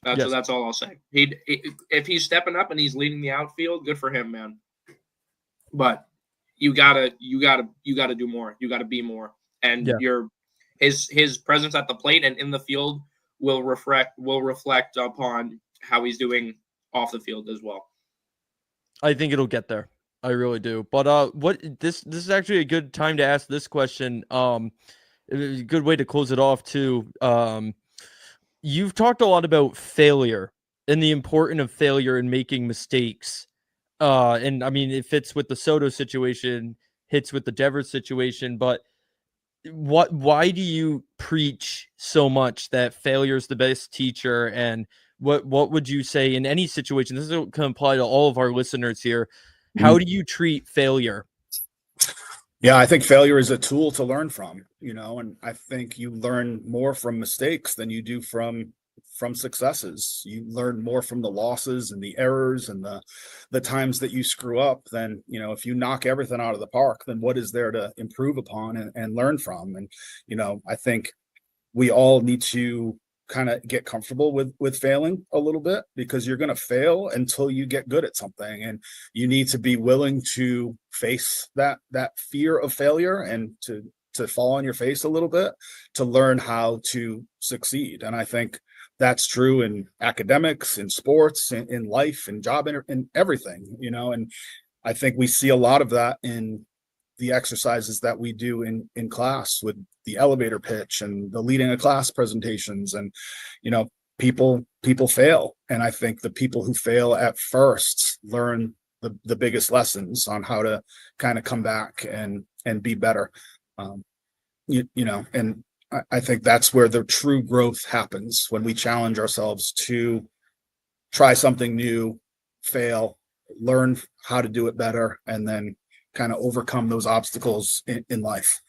So that's all I'll say. If he's stepping up and he's leading the outfield, good for him, man. But you gotta do more. You gotta be more. And his presence at the plate and in the field will reflect upon how he's doing off the field as well. I think it'll get there. I really do. But this is actually a good time to ask this question. A good way to close it off too. You've talked a lot about failure and the importance of failure and making mistakes. And I mean, it fits with the Soto situation, hits with the Devers situation, but why do you preach so much that failure is the best teacher? And what would you say in any situation? This can apply to all of our listeners here. How do you treat failure? Yeah, I think failure is a tool to learn from, you know, and I think you learn more from mistakes than you do from successes. You learn more from the losses and the errors and the times that you screw up than, you know, if you knock everything out of the park, then what is there to improve upon and learn from? And, you know, I think we all need to kind of get comfortable with failing a little bit, because you're going to fail until you get good at something, and you need to be willing to face that fear of failure and to fall on your face a little bit to learn how to succeed. And I think that's true in academics, in sports, in life, in job, in everything, you know. And I think we see a lot of that in the exercises that we do in class with the elevator pitch and the leading a class presentations. And, you know, people fail, and I think the people who fail at first learn the biggest lessons on how to kind of come back and be better. You know, and I think that's where the true growth happens, when we challenge ourselves to try something new, fail, learn how to do it better, and then kind of overcome those obstacles in life.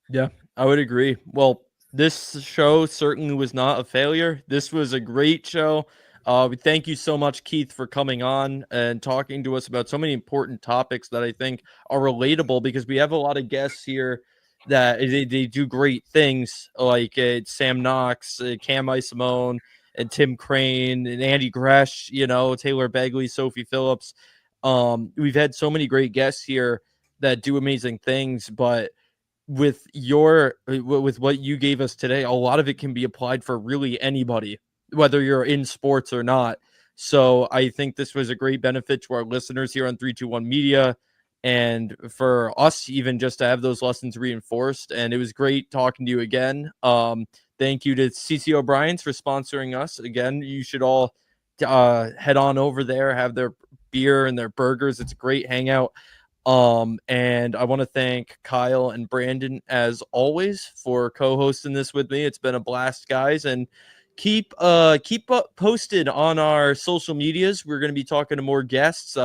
Yeah, I would agree. Well, this show certainly was not a failure. This was a great show. We thank you so much, Keith, for coming on and talking to us about so many important topics that I think are relatable, because we have a lot of guests here that they do great things, like Sam Knox, Cam Simone, and Tim Crane, and Andy Gresh, you know, Taylor Begley, Sophie Phillips. We've had so many great guests here that do amazing things, but with with what you gave us today, a lot of it can be applied for really anybody, whether you're in sports or not. So I think this was a great benefit to our listeners here on 321 Media, and for us even just to have those lessons reinforced. And it was great talking to you again. Thank you to CC O'Brien's for sponsoring us again. You should all head on over there, have their beer and their burgers. It's a great hangout. And I want to thank Kyle and Brandon as always for co-hosting this with me. It's been a blast, guys, and keep up posted on our social medias. We're going to be talking to more guests.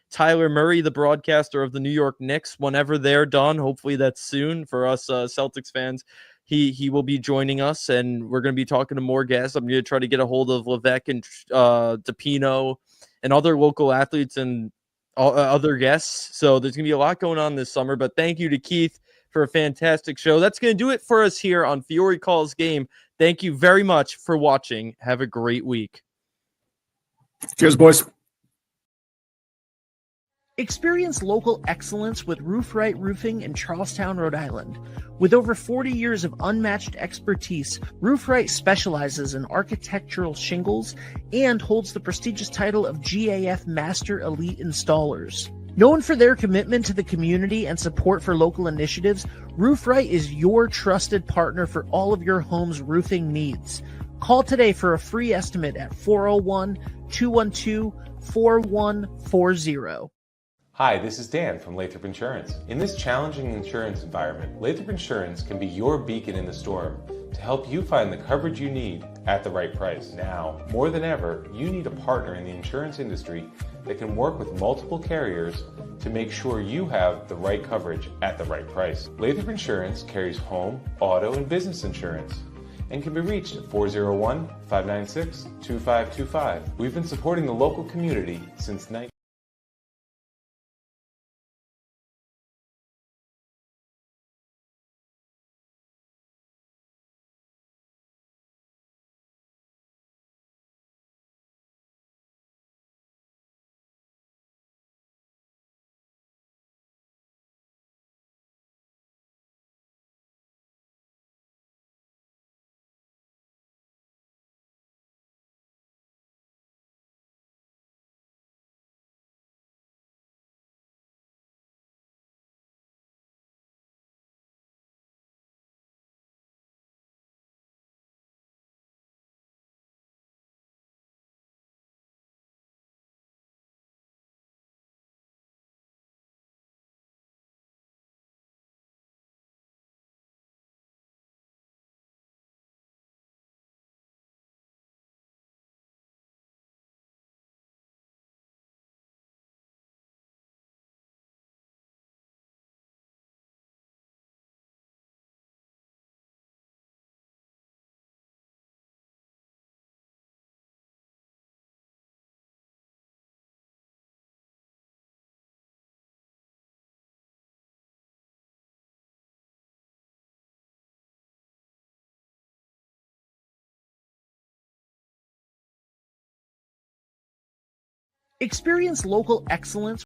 Tyler Murray, the broadcaster of the New York Knicks, whenever they're done, hopefully that's soon for us Celtics fans. He will be joining us, and we're going to be talking to more guests. I'm going to try to get a hold of Levesque and DePino and other local athletes and other guests. So there's going to be a lot going on this summer, but thank you to Keith for a fantastic show. That's going to do it for us here on Fiore Calls Game. Thank you very much for watching. Have a great week. Cheers, boys. Experience local excellence with Roof Right Roofing in Charlestown, Rhode Island. With over 40 years of unmatched expertise, Roof Right specializes in architectural shingles and holds the prestigious title of GAF Master Elite Installers. Known for their commitment to the community and support for local initiatives, Roof Right is your trusted partner for all of your home's roofing needs. Call today for a free estimate at 401-212-4140. Hi, this is Dan from Lathrop Insurance. In this challenging insurance environment, Lathrop Insurance can be your beacon in the storm to help you find the coverage you need at the right price. Now, more than ever, you need a partner in the insurance industry that can work with multiple carriers to make sure you have the right coverage at the right price. Lathrop Insurance carries home, auto, and business insurance and can be reached at 401-596-2525. We've been supporting the local community since Experience local excellence